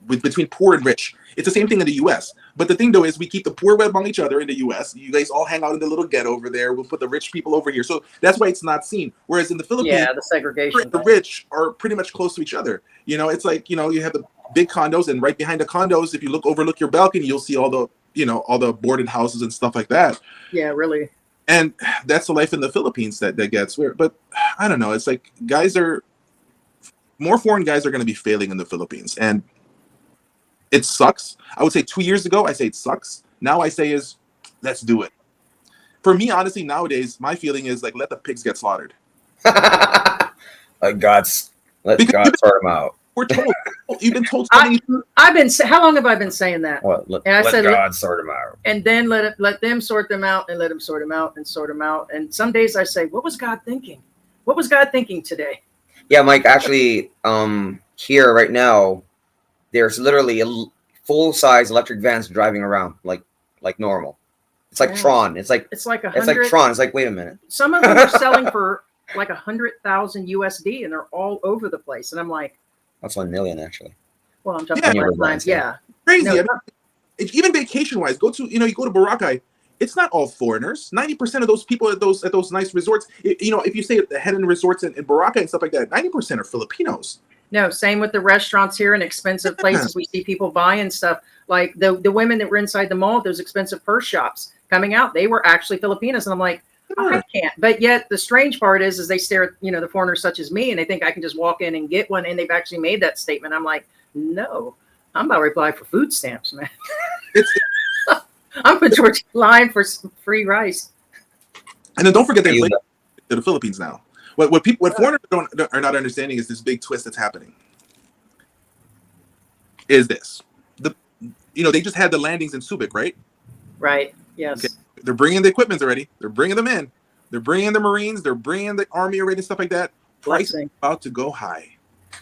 between poor and rich. It's the same thing in the U.S. But the thing though is we keep the poor among each other in the US. You guys all hang out in the little ghetto over there. We'll put the rich people over here. So that's why it's not seen. Whereas in the Philippines, Yeah, the segregation. the rich are pretty much close to each other. You know, it's like, you know, you have the big condos, and right behind the condos, if you overlook your balcony, you'll see all the, you know, all the boarded houses and stuff like that. Yeah, really. And that's the life in the Philippines that gets weird. But I don't know. It's like more foreign guys are going to be failing in the Philippines. And it sucks. I would say 2 years ago, I say it sucks. Now I say let's do it. For me, honestly, nowadays, my feeling is like, let the pigs get slaughtered. Let God sort them out. We're told. You've been told. How long have I been saying that? What? Let said, God sort them out. And then let them sort them out, and let them sort them out and sort them out. And some days I say, what was God thinking? What was God thinking today? Yeah, Mike, actually, here right now, there's literally full-size electric vans driving around like normal. It's like Tron. It's like Tron. It's like, wait a minute. Some of them are selling for like 100,000 USD, and they're all over the place. And I'm like, that's 1 million actually. Well, I'm talking about lines. Yeah, crazy. No, I mean, even vacation-wise, you go to Boracay. It's not all foreigners. 90% of those people at those nice resorts, you know, if you say the head-end resorts in Boracay and stuff like that, 90% are Filipinos. No, same with the restaurants here in expensive places. We see people buying stuff like the women that were inside the mall, those expensive purse shops coming out. They were actually Filipinas, and I'm like, I can't. But yet the strange part is they stare at, you know, the foreigners such as me, and they think I can just walk in and get one. And they've actually made that statement. I'm like, no, I'm about to apply for food stamps, man. I'm for line for free rice. And then don't forget the inflation to the Philippines now. What foreigners are not understanding is this big twist that's happening. Is this they just had the landings in Subic, right? Right. Yes. Okay. They're bringing the equipment already. They're bringing them in. They're bringing the Marines. They're bringing the Army already and stuff like that. Price is about to go high.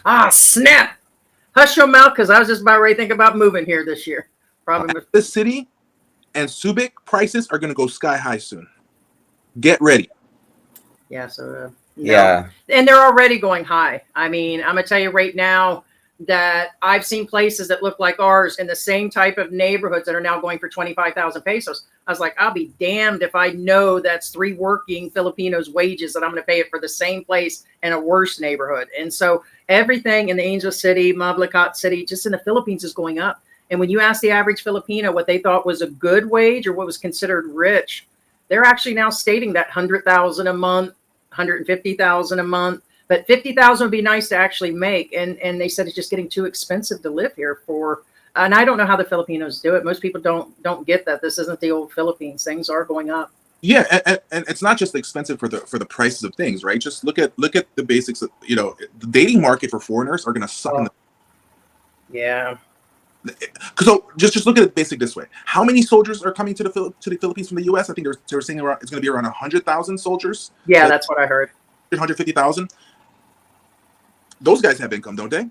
Ah, snap! Hush your mouth, because I was just about ready to think about moving here this year. Probably the city and Subic prices are going to go sky high soon. Get ready. Yeah. So. No. Yeah. And they're already going high. I mean, I'm gonna tell you right now that I've seen places that look like ours in the same type of neighborhoods that are now going for 25,000 pesos. I was like, I'll be damned if I know that's 3 working Filipinos' wages that I'm going to pay it for the same place in a worse neighborhood. And so everything in the Angel City, Mabalacat City, just in the Philippines is going up. And when you ask the average Filipino what they thought was a good wage or what was considered rich, they're actually now stating that 100,000 a month, 150,000 a month. But 50,000 would be nice to actually make, and they said it's just getting too expensive to live here for. And I don't know how the Filipinos do it. Most people don't get that this isn't the old Philippines. Things are going up. Yeah, and it's not just expensive for the prices of things, right? Just look at the basics. Of, the dating market for foreigners are going to suck. Yeah. So just look at it basic this way. How many soldiers are coming to the Philippines from the U.S.? I think they were saying it's going to be around 100,000 soldiers. Yeah, that's what I heard. 150,000. Those guys have income, don't they?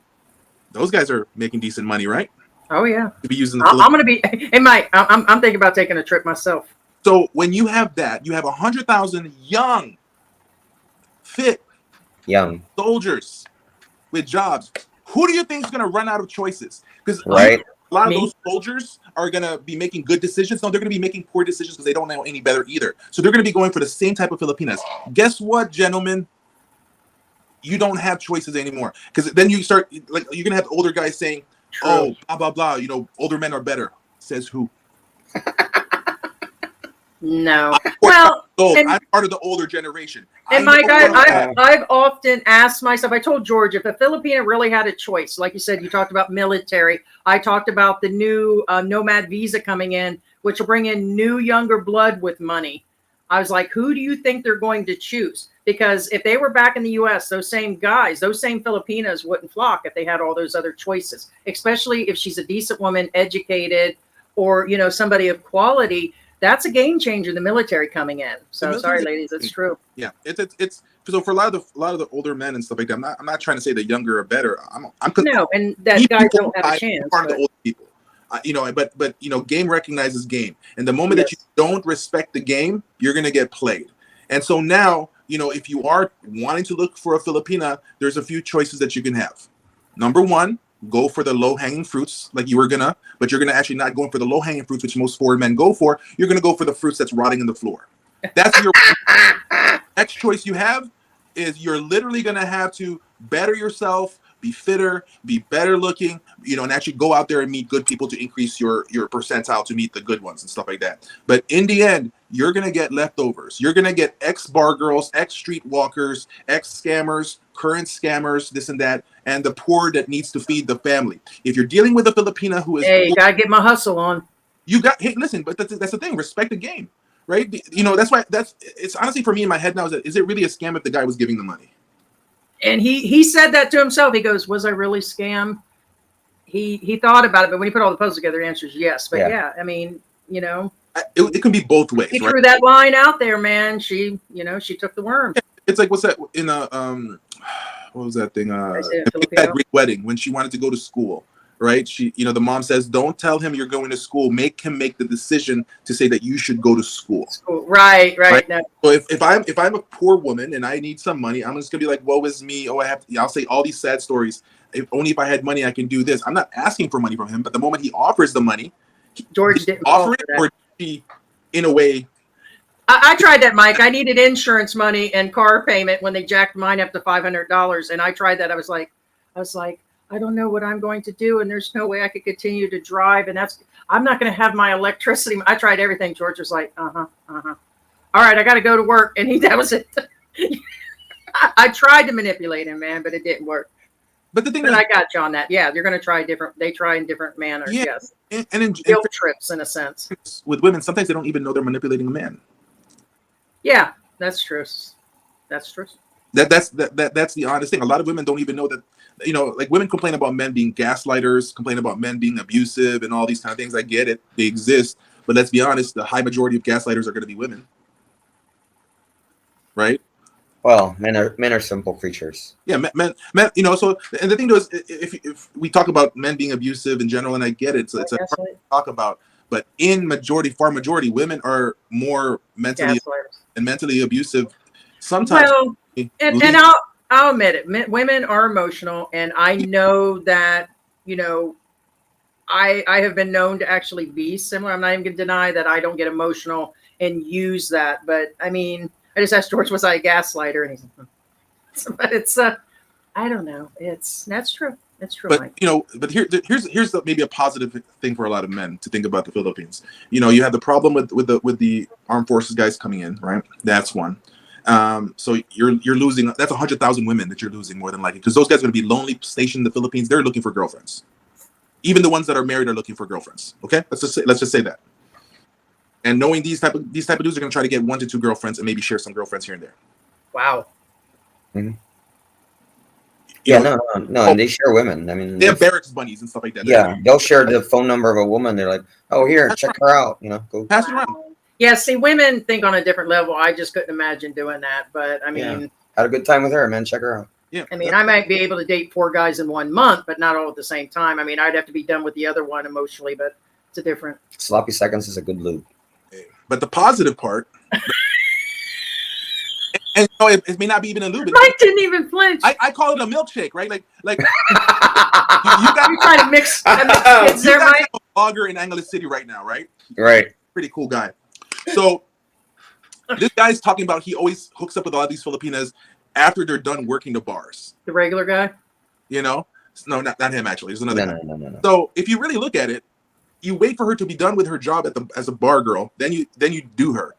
Those guys are making decent money, right? Oh yeah. To be using. I'm going to be. Hey, Mike, I'm thinking about taking a trip myself. So when you have that, you have 100,000 young, fit, soldiers with jobs. Who do you think is going to run out of choices? Because a lot of those soldiers are going to be making good decisions. No, they're going to be making poor decisions because they don't know any better either. So they're going to be going for the same type of Filipinas. Guess what, gentlemen? You don't have choices anymore. Because then you start, like, you're going to have older guys saying, oh, blah, blah, blah. Older men are better. Says who? No. I'm part of the older generation. And Mike, I've often asked myself, I told George, if a Filipino really had a choice, like you said, you talked about military. I talked about the new nomad visa coming in, which will bring in new younger blood with money. I was like, who do you think they're going to choose? Because if they were back in the U.S., those same guys, those same Filipinas wouldn't flock if they had all those other choices, especially if she's a decent woman, educated, or, somebody of quality. That's a game changer, the military coming in. So sorry, ladies, it's true. Yeah, it's so for a lot of the older men and stuff like that. I'm not trying to say the younger are better. I'm no, and that guys don't have a chance. Part of the older people, but game recognizes game, and the moment that you don't respect the game, you're gonna get played. And so now, if you are wanting to look for a Filipina, there's a few choices that you can have. Number one, go for the low-hanging fruits like you were gonna, but you're gonna actually not going for the low-hanging fruits, which most forward men go for. You're gonna go for the fruits that's rotting in the floor. That's your next choice you have is you're literally gonna have to better yourself, be fitter, be better looking, and actually go out there and meet good people to increase your percentile to meet the good ones and stuff like that. But in the end, you're gonna get leftovers. You're gonna get ex-bar girls, ex-street walkers, ex-scammers, current scammers, this and that, and the poor that needs to feed the family. If you're dealing with a Filipina who is Hey, gotta get my hustle on. hey, listen, but that's the thing. Respect the game, right? That's why it's honestly for me in my head now is it really a scam if the guy was giving the money? And he said that to himself. He goes, "Was I really scammed?" He thought about it, but when he put all the puzzles together, the answer is yes. But yeah, I mean, it can be both ways. he right? threw that line out there, man. She took the worm. It's like, what's that in a what was that thing? That Greek wedding when she wanted to go to school, right? She, the mom says, "Don't tell him you're going to school. Make him make the decision to say that you should go to school." Right. No. So if I'm a poor woman and I need some money, I'm just gonna be like, "Woe is me! Oh, I'll say all these sad stories. If I had money, I can do this." I'm not asking for money from him, but the moment he offers the money, George didn't offer it, or he, in a way. I tried that, Mike. I needed insurance money and car payment when they jacked mine up to $500, and I tried that. I was like, I don't know what I'm going to do, and there's no way I could continue to drive, and I'm not going to have my electricity. I tried everything. George was like, All right, I got to go to work, and that was it. I tried to manipulate him, man, but it didn't work. But the thing I got you on that. Yeah, you're going to try different. They try in different manners. Yeah, yes, and in guilt trips in a sense. With women, sometimes they don't even know they're manipulating a man. Yeah, that's true. That's true. That's the honest thing. A lot of women don't even know that. Like women complain about men being gaslighters, complain about men being abusive, and all these kind of things. I get it; they exist. But let's be honest, the high majority of gaslighters are going to be women, right? Well, men are simple creatures. Yeah, men. So, and the thing is, if we talk about men being abusive in general, and I get it, so it's a hard to talk about. But in far majority, women are more mentally abusive. Sometimes, well, and I'll admit it. Women are emotional, and I know that. I have been known to actually be similar. I'm not even going to deny that I don't get emotional and use that. But I mean, I just asked George, was I a gaslighter? And he's like, but it's I don't know. That's true. That's true. But Mike. but here's maybe a positive thing for a lot of men to think about the Philippines. You have the problem with the armed forces guys coming in, right? That's one. So you're losing. That's 100,000 women that you're losing more than likely, because those guys are going to be lonely, stationed in the Philippines. They're looking for girlfriends. Even the ones that are married are looking for girlfriends. Okay, let's just say that. And knowing these type of dudes are going to try to get 1 to 2 girlfriends and maybe share some girlfriends here and there. Wow. Mm-hmm. Yeah, no, and they share women. I mean, they have barracks bunnies and stuff like that. Yeah, they'll share the phone number of a woman. They're like, "Oh, here, check her out." Go pass it around. Yeah, see, women think on a different level. I just couldn't imagine doing that. But I mean, had a good time with her, man. Check her out. Yeah, I mean, I might be able to date 4 guys in 1 month, but not all at the same time. I mean, I'd have to be done with the other one emotionally, but it's a different. Sloppy seconds is a good lube. But the positive part, and it may not be even a lube. Mike didn't even flinch. I call it a milkshake, right? Like you You're trying to mix kids there, Mike. A blogger in Angeles City right now, right? Right. Pretty cool guy. So this guy's talking about he always hooks up with a lot of these Filipinas after they're done working the bars. The regular guy? No, not him actually. There's another guy. No. So if you really look at it, you wait for her to be done with her job as a bar girl, then you do her.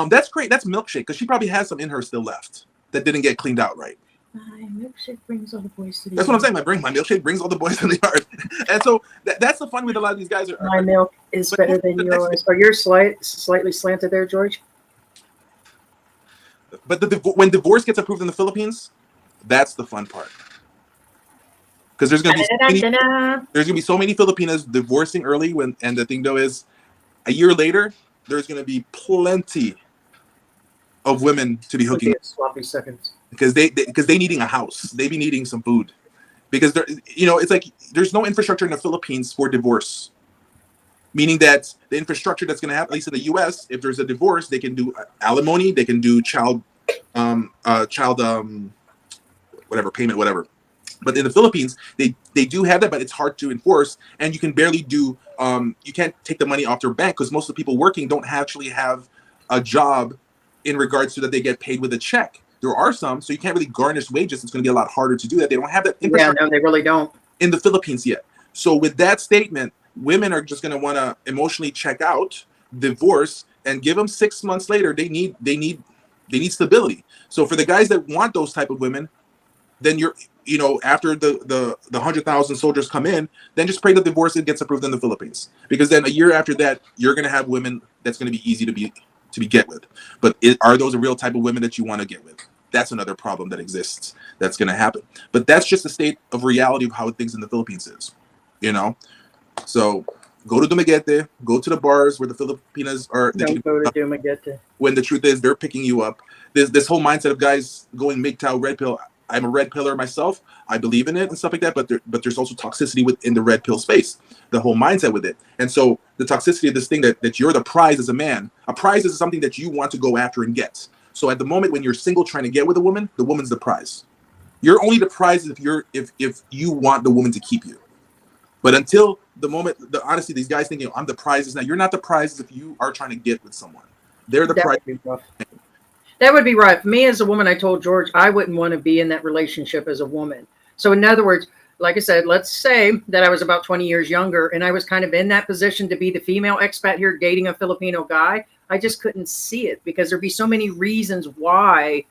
That's great. That's milkshake, because she probably has some in her still left that didn't get cleaned out right. My milkshake brings all the boys to the That's what I'm saying. My milkshake brings all the boys to the yard. And so that's the fun with a lot of these guys. My milk is better than yours. Are yours slightly slanted there, George? But when divorce gets approved in the Philippines, that's the fun part. Because there's going to be so many Filipinas divorcing early, and the thing though is, a year later, there's going to be plenty of women to be hooking. Sloppy seconds. Because they needing a house, they be needing some food, because it's like there's no infrastructure in the Philippines for divorce, meaning that the infrastructure that's going to happen, at least in the U.S., if there's a divorce, they can do alimony, they can do child whatever payment, whatever. But in the Philippines, they do have that, but it's hard to enforce, and you can barely do. You can't take the money off their bank because most of the people working don't actually have a job in regards to that they get paid with a check. There are some, so you can't really garnish wages. It's going to be a lot harder to do that. They don't have that Yeah, infrastructure no, they really don't. in the Philippines yet. So with that statement, women are just going to want to emotionally check out, divorce, and give them 6 months later. They need stability. So for the guys that want those type of women, then after the 100,000 soldiers come in, then just pray the divorce gets approved in the Philippines, because then a year after that you're going to have women that's going to be easy to get with. But are those a real type of women that you want to get with? That's another problem that exists that's going to happen. But that's just the state of reality of how things in the Philippines is, So go to Dumaguete, go to the bars where the Filipinas are. Don't go to Dumaguete. When the truth is they're picking you up. This whole mindset of guys going MGTOW, red pill. I'm a red pillar myself. I believe in it and stuff like that. But there's also toxicity within the red pill space. The whole mindset with it. And so the toxicity of this thing that you're the prize as a man. A prize is something that you want to go after and get. So at the moment when you're single trying to get with a woman, the woman's the prize. You're only the prize if you want the woman to keep you. But until the moment, honestly, these guys thinking, I'm the prizes now. You're not the prizes if you are trying to get with someone. They're the prize. That would be right. Me as a woman, I told George, I wouldn't want to be in that relationship as a woman. So in other words, like I said, let's say that I was about 20 years younger and I was kind of in that position to be the female expat here dating a Filipino guy. I just couldn't see it because there'd be so many reasons why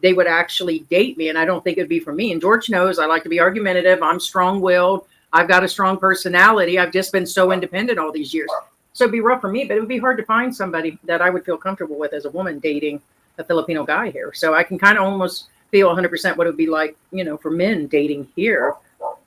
they would actually date me. And I don't think it'd be for me. And George knows I like to be argumentative. I'm strong-willed. I've got a strong personality. I've just been so independent all these years. So it'd be rough for me, but it would be hard to find somebody that I would feel comfortable with as a woman dating a Filipino guy here. So I can kind of almost feel 100% what it would be like, for men dating here.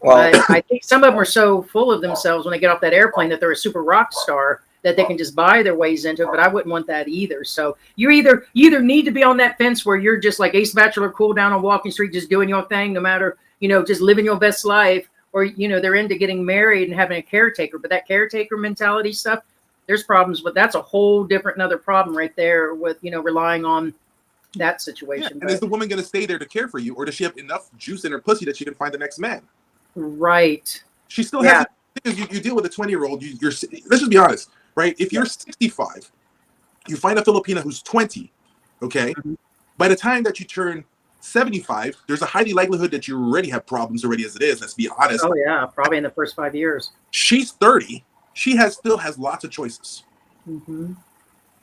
Well, But I think some of them are so full of themselves when they get off that airplane that they're a super rock star that they can just buy their ways into it. But I wouldn't want that either. So you either need to be on that fence where you're just like Ace Bachelor, cool down on Walking Street, just doing your thing, no matter, just living your best life, or, they're into getting married and having a caretaker. But that caretaker mentality stuff, there's problems with. That's a whole different another problem right there with, relying on that situation. Yeah. And is the woman going to stay there to care for you, or does she have enough juice in her pussy that she can find the next man? Right. She still has. You deal with a 20-year-old. Let's just be honest, right? If you're 65, you find a Filipina who's 20. Okay. Mm-hmm. By the time that you turn 75, there's a high likelihood that you already have problems already as it is. Let's be honest. Oh yeah, probably in the first 5 years. She's 30. She still has lots of choices. Mm-hmm.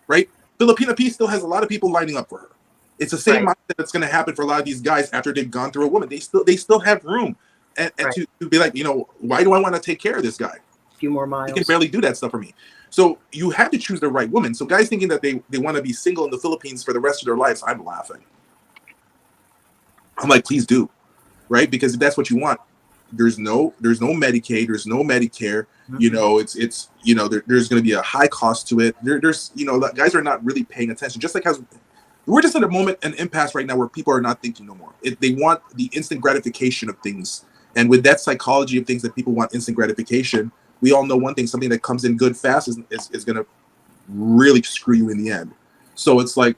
Right? Filipina P still has a lot of people lining up for her. It's the same mindset that's going to happen for a lot of these guys after they've gone through a woman. They still have room and to be like, why do I want to take care of this guy? A few more miles. He can barely do that stuff for me. So you have to choose the right woman. So guys thinking that they want to be single in the Philippines for the rest of their lives, I'm laughing. I'm like, please do, right? Because if that's what you want, there's no Medicaid, there's no Medicare. Mm-hmm. There's going to be a high cost to it. There's guys are not really paying attention. Just like how we're just at a moment, an impasse right now where people are not thinking no more. They want the instant gratification of things, and with that psychology of things that people want instant gratification, we all know one thing: something that comes in good fast is going to really screw you in the end. So it's like,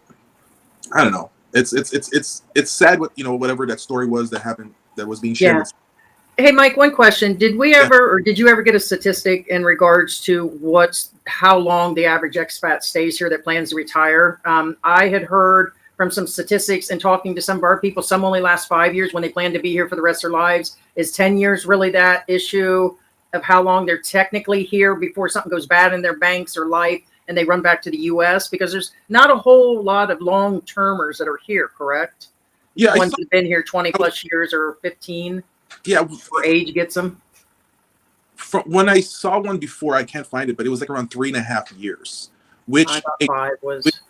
I don't know. It's sad what whatever that story was that happened that was being shared. Yeah. Hey Mike, one question: did you ever get a statistic in regards to how long the average expat stays here that plans to retire? I had heard from some statistics and talking to some of our people, some only last 5 years when they plan to be here for the rest of their lives. Is 10 years really that issue of how long they're technically here before something goes bad in their banks or life and they run back to the U.S.? Because there's not a whole lot of long-termers that are here, correct? Yeah. Ones that have been here 20 plus years or 15. Yeah. Where age gets them. When I saw one before, I can't find it, but it was like around 3.5 years, which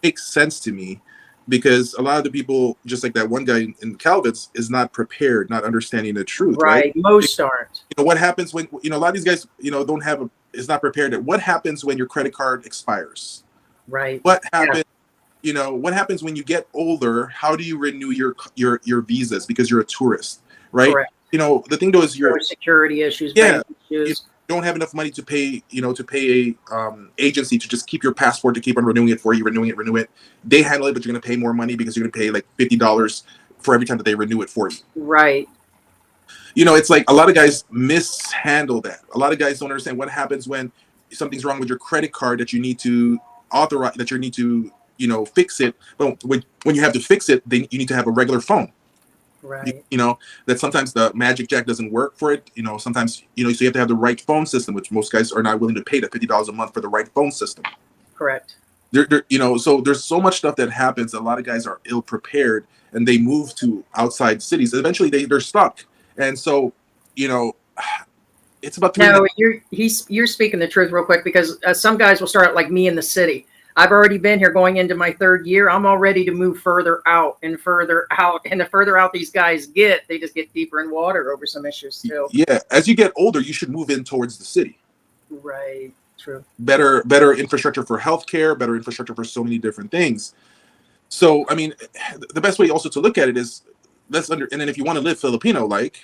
makes sense to me, because a lot of the people, just like that one guy in Calvit's, is not prepared, not understanding the truth. Right. Most aren't. What happens when a lot of these guys don't have is not prepared. What happens when your credit card expires? Right. What happens? Yeah. What happens when you get older? How do you renew your visas because you're a tourist, right? Correct. The thing though is your security issues. Yeah. Issues. You don't have enough money to pay a agency to just keep your passport, to keep on renewing it for you, renew it. They handle it, but you're going to pay more money because you're going to pay like $50 for every time that they renew it for you. Right. It's like a lot of guys mishandle that. A lot of guys don't understand what happens when something's wrong with your credit card that you need to authorize, that you need to, fix it. But when you have to fix it, then you need to have a regular phone. Right. That sometimes the magic jack doesn't work for it. Sometimes, so you have to have the right phone system, which most guys are not willing to pay the $50 a month for the right phone system. Correct. So there's so much stuff that happens. A lot of guys are ill prepared and they move to outside cities. Eventually they're stuck. And so, it's about No, you're speaking the truth real quick, because some guys will start like me in the city. I've already been here going into my 3rd year. I'm all ready to move further out and further out. And the further out these guys get, they just get deeper in water over some issues too. Yeah. As you get older, you should move in towards the city. Right. True. Better infrastructure for healthcare, better infrastructure for so many different things. So, I mean, the best way also to look at it is and then if you want to live Filipino like,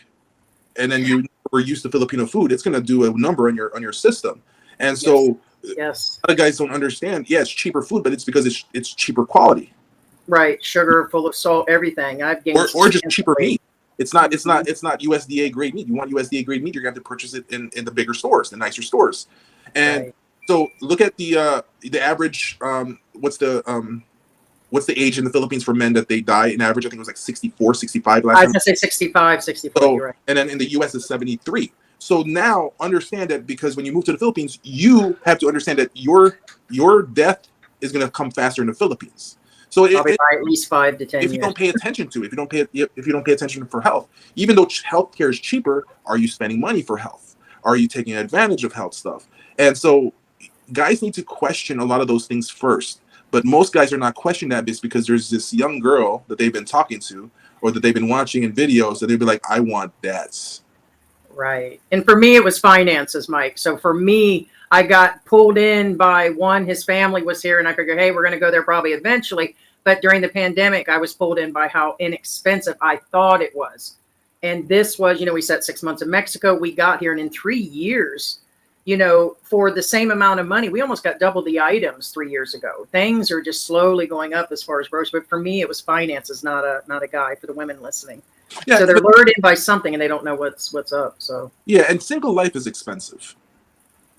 and then you were used to Filipino food, it's going to do a number on your system. And so, yes, a lot of guys don't understand. Yeah, it's cheaper food, but it's because it's cheaper quality. Right, sugar, full of salt, everything. I've gained or just cheaper meat. It's not USDA grade meat. You want USDA grade meat, you're gonna have to purchase it in the bigger stores, the nicer stores. And so look at the average. What's the age in the Philippines for men that they die in average? I think it was like 64, 65 last time. I was gonna say 65, 64. So, you're right. And then in the US is 73. So now understand that, because when you move to the Philippines, you have to understand that your death is going to come faster in the Philippines. So Probably by at least 5 to 10 if years. you don't pay attention to it, if you don't pay attention for health, even though healthcare is cheaper, are you spending money for health? Are you taking advantage of health stuff? And so guys need to question a lot of those things first. But most guys are not questioning that because there's this young girl that they've been talking to or that they've been watching in videos that they'd be like, I want that. Right. And for me, it was finances, Mike. So for me, I got pulled in by one, his family was here, and I could go, hey, we're going to go there probably eventually. But during the pandemic, I was pulled in by how inexpensive I thought it was. And this was, we set 6 months in Mexico. We got here, and in 3 years, for the same amount of money, we almost got double the items 3 years ago. Things are just slowly going up as far as grocery. But for me, it was finances, not a guy, for the women listening. Yeah, so they're lured in by something and they don't know what's up. So yeah, and single life is expensive.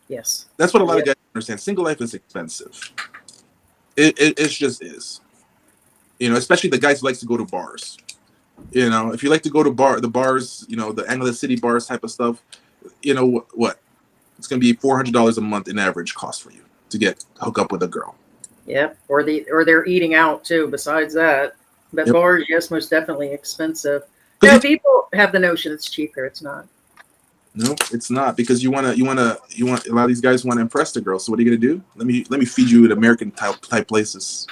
Yes, that's what a lot of guys understand. Single life is expensive. It just is. Especially the guys who likes to go to bars. If you like to go to the bars, the Anglo City bars type of stuff, what? It's going to be $400 a month in average cost for you to hook up with a girl. Yep, or they're eating out too. Besides that, but bars, yes, most definitely expensive. People have the notion it's cheaper. It's not. No, it's not, because you want a lot of these guys want to impress the girl. So what are you gonna do? Let me feed you at American type places.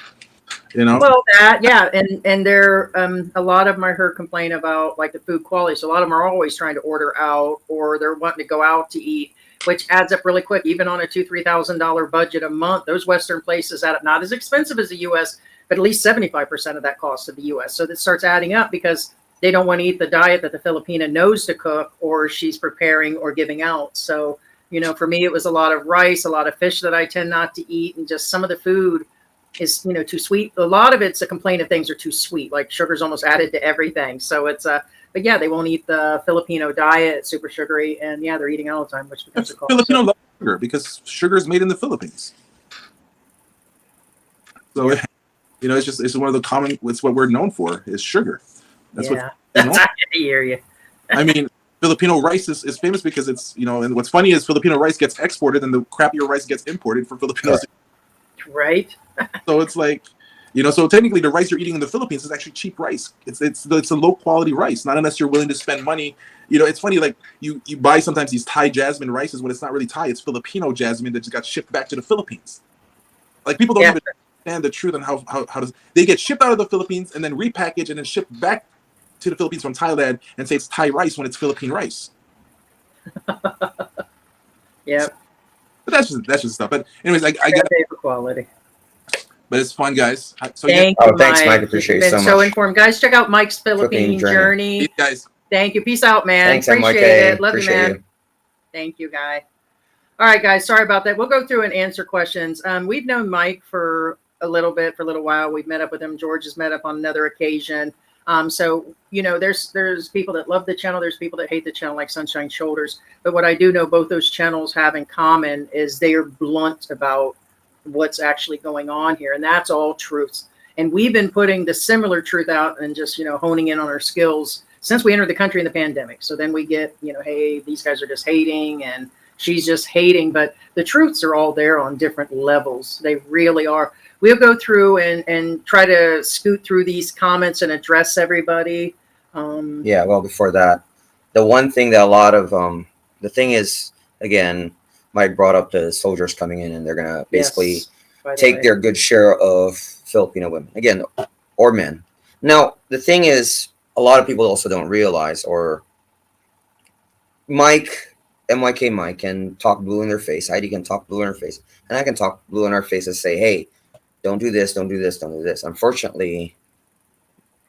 Well, and there a lot of them I heard complain about like the food quality. So a lot of them are always trying to order out, or they're wanting to go out to eat, which adds up really quick. Even on a $2,000-3,000 budget a month, those Western places add up. Not as expensive as the U.S., but at least 75% of that cost of the U.S. So that starts adding up because they don't want to eat the diet that the Filipina knows to cook, or she's preparing or giving out. So, for me, it was a lot of rice, a lot of fish that I tend not to eat, and just some of the food is, too sweet. A lot of it's a complaint of things are too sweet, like sugar's almost added to everything. So it's but yeah, they won't eat the Filipino diet, super sugary, and they're eating all the time, which becomes a cost. Filipino love sugar because sugar is made in the Philippines. So it's one of the common. It's what we're known for is sugar. That's what. I hear you. I mean, Filipino rice is famous because it's and what's funny is Filipino rice gets exported and the crappier rice gets imported for Filipinos. Right. So it's like, so technically the rice you're eating in the Philippines is actually cheap rice. It's a low quality rice, not unless you're willing to spend money. It's funny, like you buy sometimes these Thai jasmine rices when it's not really Thai, it's Filipino jasmine that just got shipped back to the Philippines. Like people don't even understand the truth on how does they get shipped out of the Philippines and then repackaged and then shipped back to the Philippines from Thailand and say it's Thai rice when it's Philippine rice. Yeah. But that's just stuff. But anyways, I got paper quality. But it's fun, guys. So thanks, Mike. Appreciate it so much. So informed, guys. Check out Mike's Philippine journey. Hey, guys. Thank you. Peace out, man. Thanks, Appreciate MYK. it. Love you, man. Thank you, guy. All right, guys. Sorry about that. We'll go through and answer questions. We've known Mike for a little while. We've met up with him. George has met up on another occasion. So there's people that love the channel. There's people that hate the channel, like Sunshine Shoulders. But what I do know both those channels have in common is they are blunt about what's actually going on here, and that's all truths. And we've been putting the similar truth out and just honing in on our skills since we entered the country in the pandemic. So then we get hey, these guys are just hating and she's just hating, but the truths are all there on different levels. They really are. We'll go through and try to scoot through these comments and address everybody. Yeah, well, before that, the one thing that a lot of the thing is, again, Mike brought up the soldiers coming in and they're gonna basically take their good share of Filipino women again, or men. Now, the thing is, a lot of people also don't realize, or MYK Mike can talk blue in their face, Heidi can talk blue in her face, and I can talk blue in our face and say, hey, don't do this, don't do this, don't do this. Unfortunately,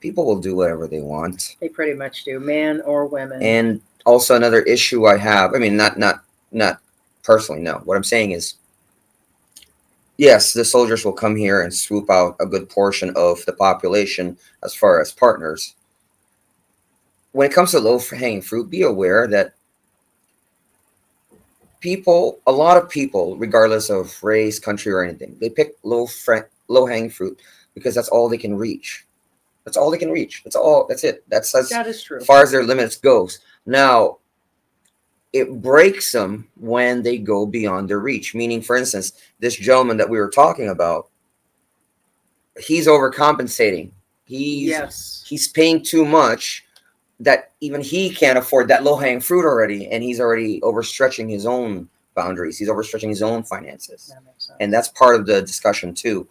people will do whatever they want. They pretty much do, men or women. And also another issue I have, I mean, not personally, no. What I'm saying is, yes, the soldiers will come here and swoop out a good portion of the population as far as partners. When it comes to low-hanging fruit, be aware that a lot of people, regardless of race, country, or anything, they pick low-hanging fruit because that's all they can reach. That's all they can reach. That's it. That's as that is true. Far as their limits goes. Now, it breaks them when they go beyond their reach. Meaning, for instance, this gentleman that we were talking about, he's overcompensating. He's paying too much that even he can't afford that low-hanging fruit already, and he's already overstretching his own boundaries. He's overstretching his own finances. That makes sense. And that's part of the discussion too.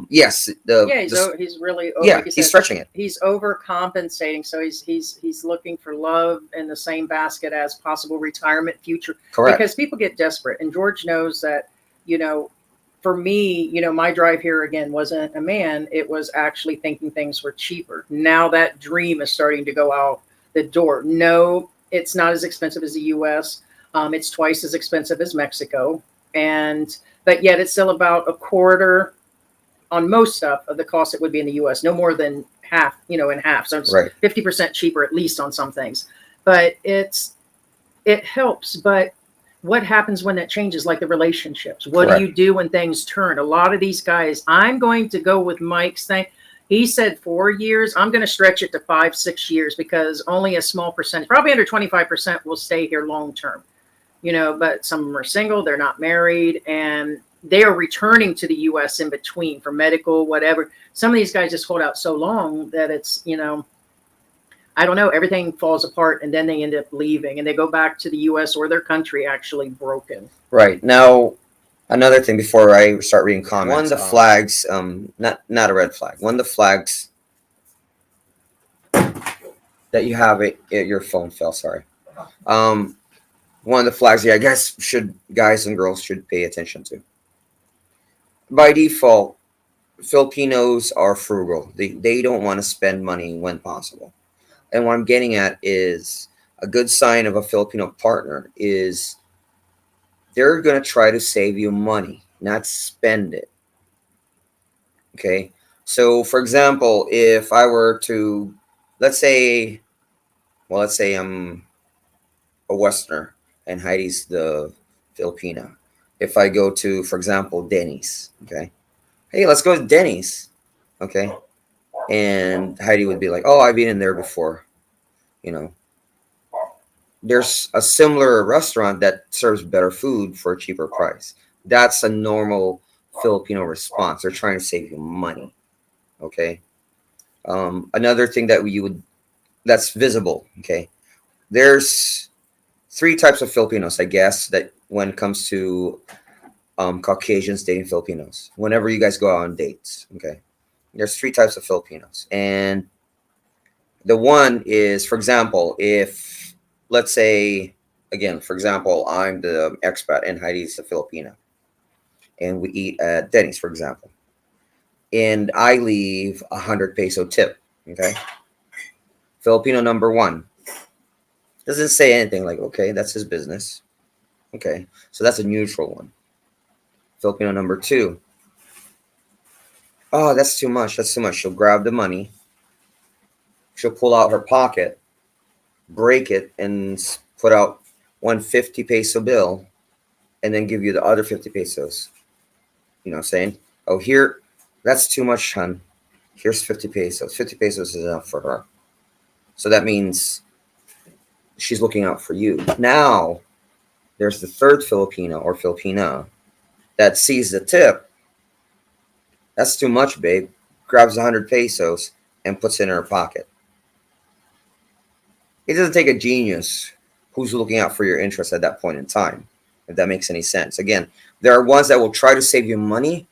Yes, he's really he's stretching it. He's overcompensating, so he's looking for love in the same basket as possible retirement future. Correct. Because people get desperate, and George knows that. For me, my drive here again wasn't a man. It was actually thinking things were cheaper. Now that dream is starting to go out the door. No, it's not as expensive as the U.S. It's twice as expensive as Mexico, but yet it's still about a quarter on most stuff of the cost it would be in the U.S. No more than half, in half. So it's 50% cheaper at least on some things. But it helps. But what happens when that changes, like the relationships? What do you do when things turn? A lot of these guys, I'm going to go with Mike's thing. He said 4 years. I'm going to stretch it to 5-6 years because only a small percentage, probably under 25%, will stay here long term. But some of them are single, they're not married, and they are returning to the U.S. in between for medical, whatever. Some of these guys just hold out so long that it's, I don't know, everything falls apart, and then they end up leaving, and they go back to the U.S. or their country actually broken. Right. Now, another thing before I start reading comments. One of the flags, not a red flag. One of the flags that you have, your phone fell, sorry. One of the flags, I guess, guys and girls should pay attention to. By default, Filipinos are frugal. They don't want to spend money when possible. And what I'm getting at is a good sign of a Filipino partner is they're going to try to save you money, not spend it. Okay? So, for example, if I were to, let's say I'm a Westerner and Heidi's the Filipina. If I go to, for example, Denny's, okay? Hey, let's go to Denny's, okay? And Heidi would be like, oh, I've eaten there before. There's a similar restaurant that serves better food for a cheaper price. That's a normal Filipino response. They're trying to save you money, okay? Another thing that's visible, okay? There's 3 types of Filipinos, I guess, that when it comes to Caucasians dating Filipinos. Whenever you guys go out on dates, okay? There's 3 types of Filipinos. And the one is, for example, if, let's say, again, for example, I'm the expat and Heidi's the Filipina. And we eat at Denny's, for example. And I leave 100 peso tip, okay? Filipino number 1 doesn't say anything, like, okay, that's his business. Okay, so that's a neutral one. Filipino number 2. Oh, that's too much. That's too much. She'll grab the money she'll pull out her pocket, break it, and put out 150 peso bill, and then give you the other 50 pesos. You know what I'm saying? Oh, here, that's too much, hun. Here's 50 pesos. 50 pesos is enough for her. So that means she's looking out for you. Now, there's the third Filipino or Filipina that sees the tip. That's too much, babe. Grabs 100 pesos and puts it in her pocket. It doesn't take a genius who's looking out for your interests at that point in time, if that makes any sense. Again, there are ones that will try to save you money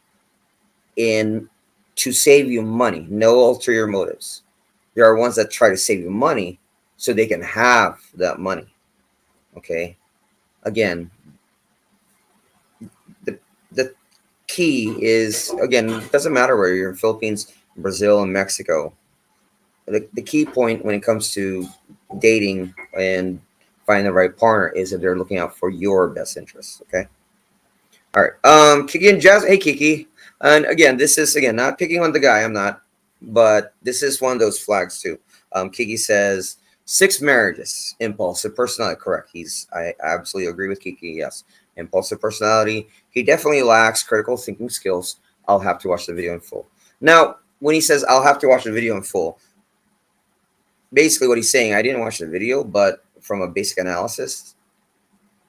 to save you money, no ulterior motives. There are ones that try to save you money so they can have that money. Okay? Again, the key is, again, it doesn't matter where you're in Philippines, Brazil, and Mexico. The key point when it comes to dating and finding the right partner is if they're looking out for your best interests. Okay. All right. Kiki and Jazz. Hey, Kiki. And again, this is not picking on the guy. I'm not, but this is one of those flags too. Kiki says 6 marriages, impulsive personality. Correct. I absolutely agree with Kiki. Yes, impulsive personality. He definitely lacks critical thinking skills. I'll have to watch the video in full. Now, when he says I'll have to watch the video in full, basically what he's saying, I didn't watch the video, but from a basic analysis,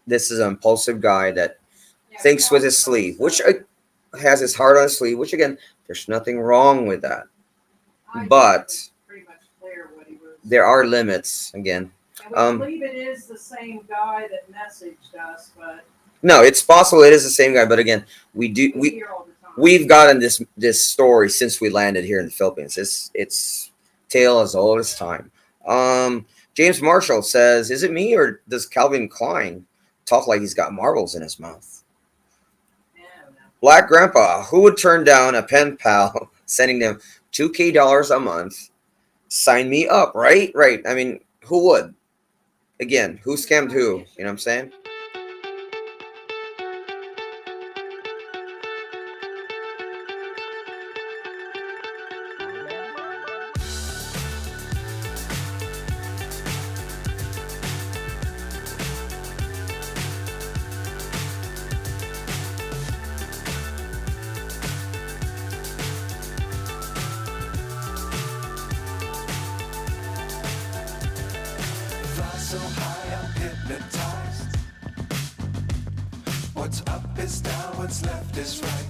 this is an impulsive guy that thinks with his sleeve, which has his heart on his sleeve, which again, there's nothing wrong with that. But there are limits again. And we believe it is the same guy that messaged us, but no, it's possible it is the same guy, but again, we've gotten this story since we landed here in the Philippines. It's tale as old as time. James Marshall says, is it me or does Calvin Klein talk like he's got marbles in his mouth? Black Grandpa, who would turn down a pen pal sending them $2,000 a month? Sign me up, right? Right. I mean, who would? Again, who scammed who? You know what I'm saying? So high, I'm hypnotized. What's up is down, what's left is right.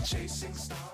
Chasing stars.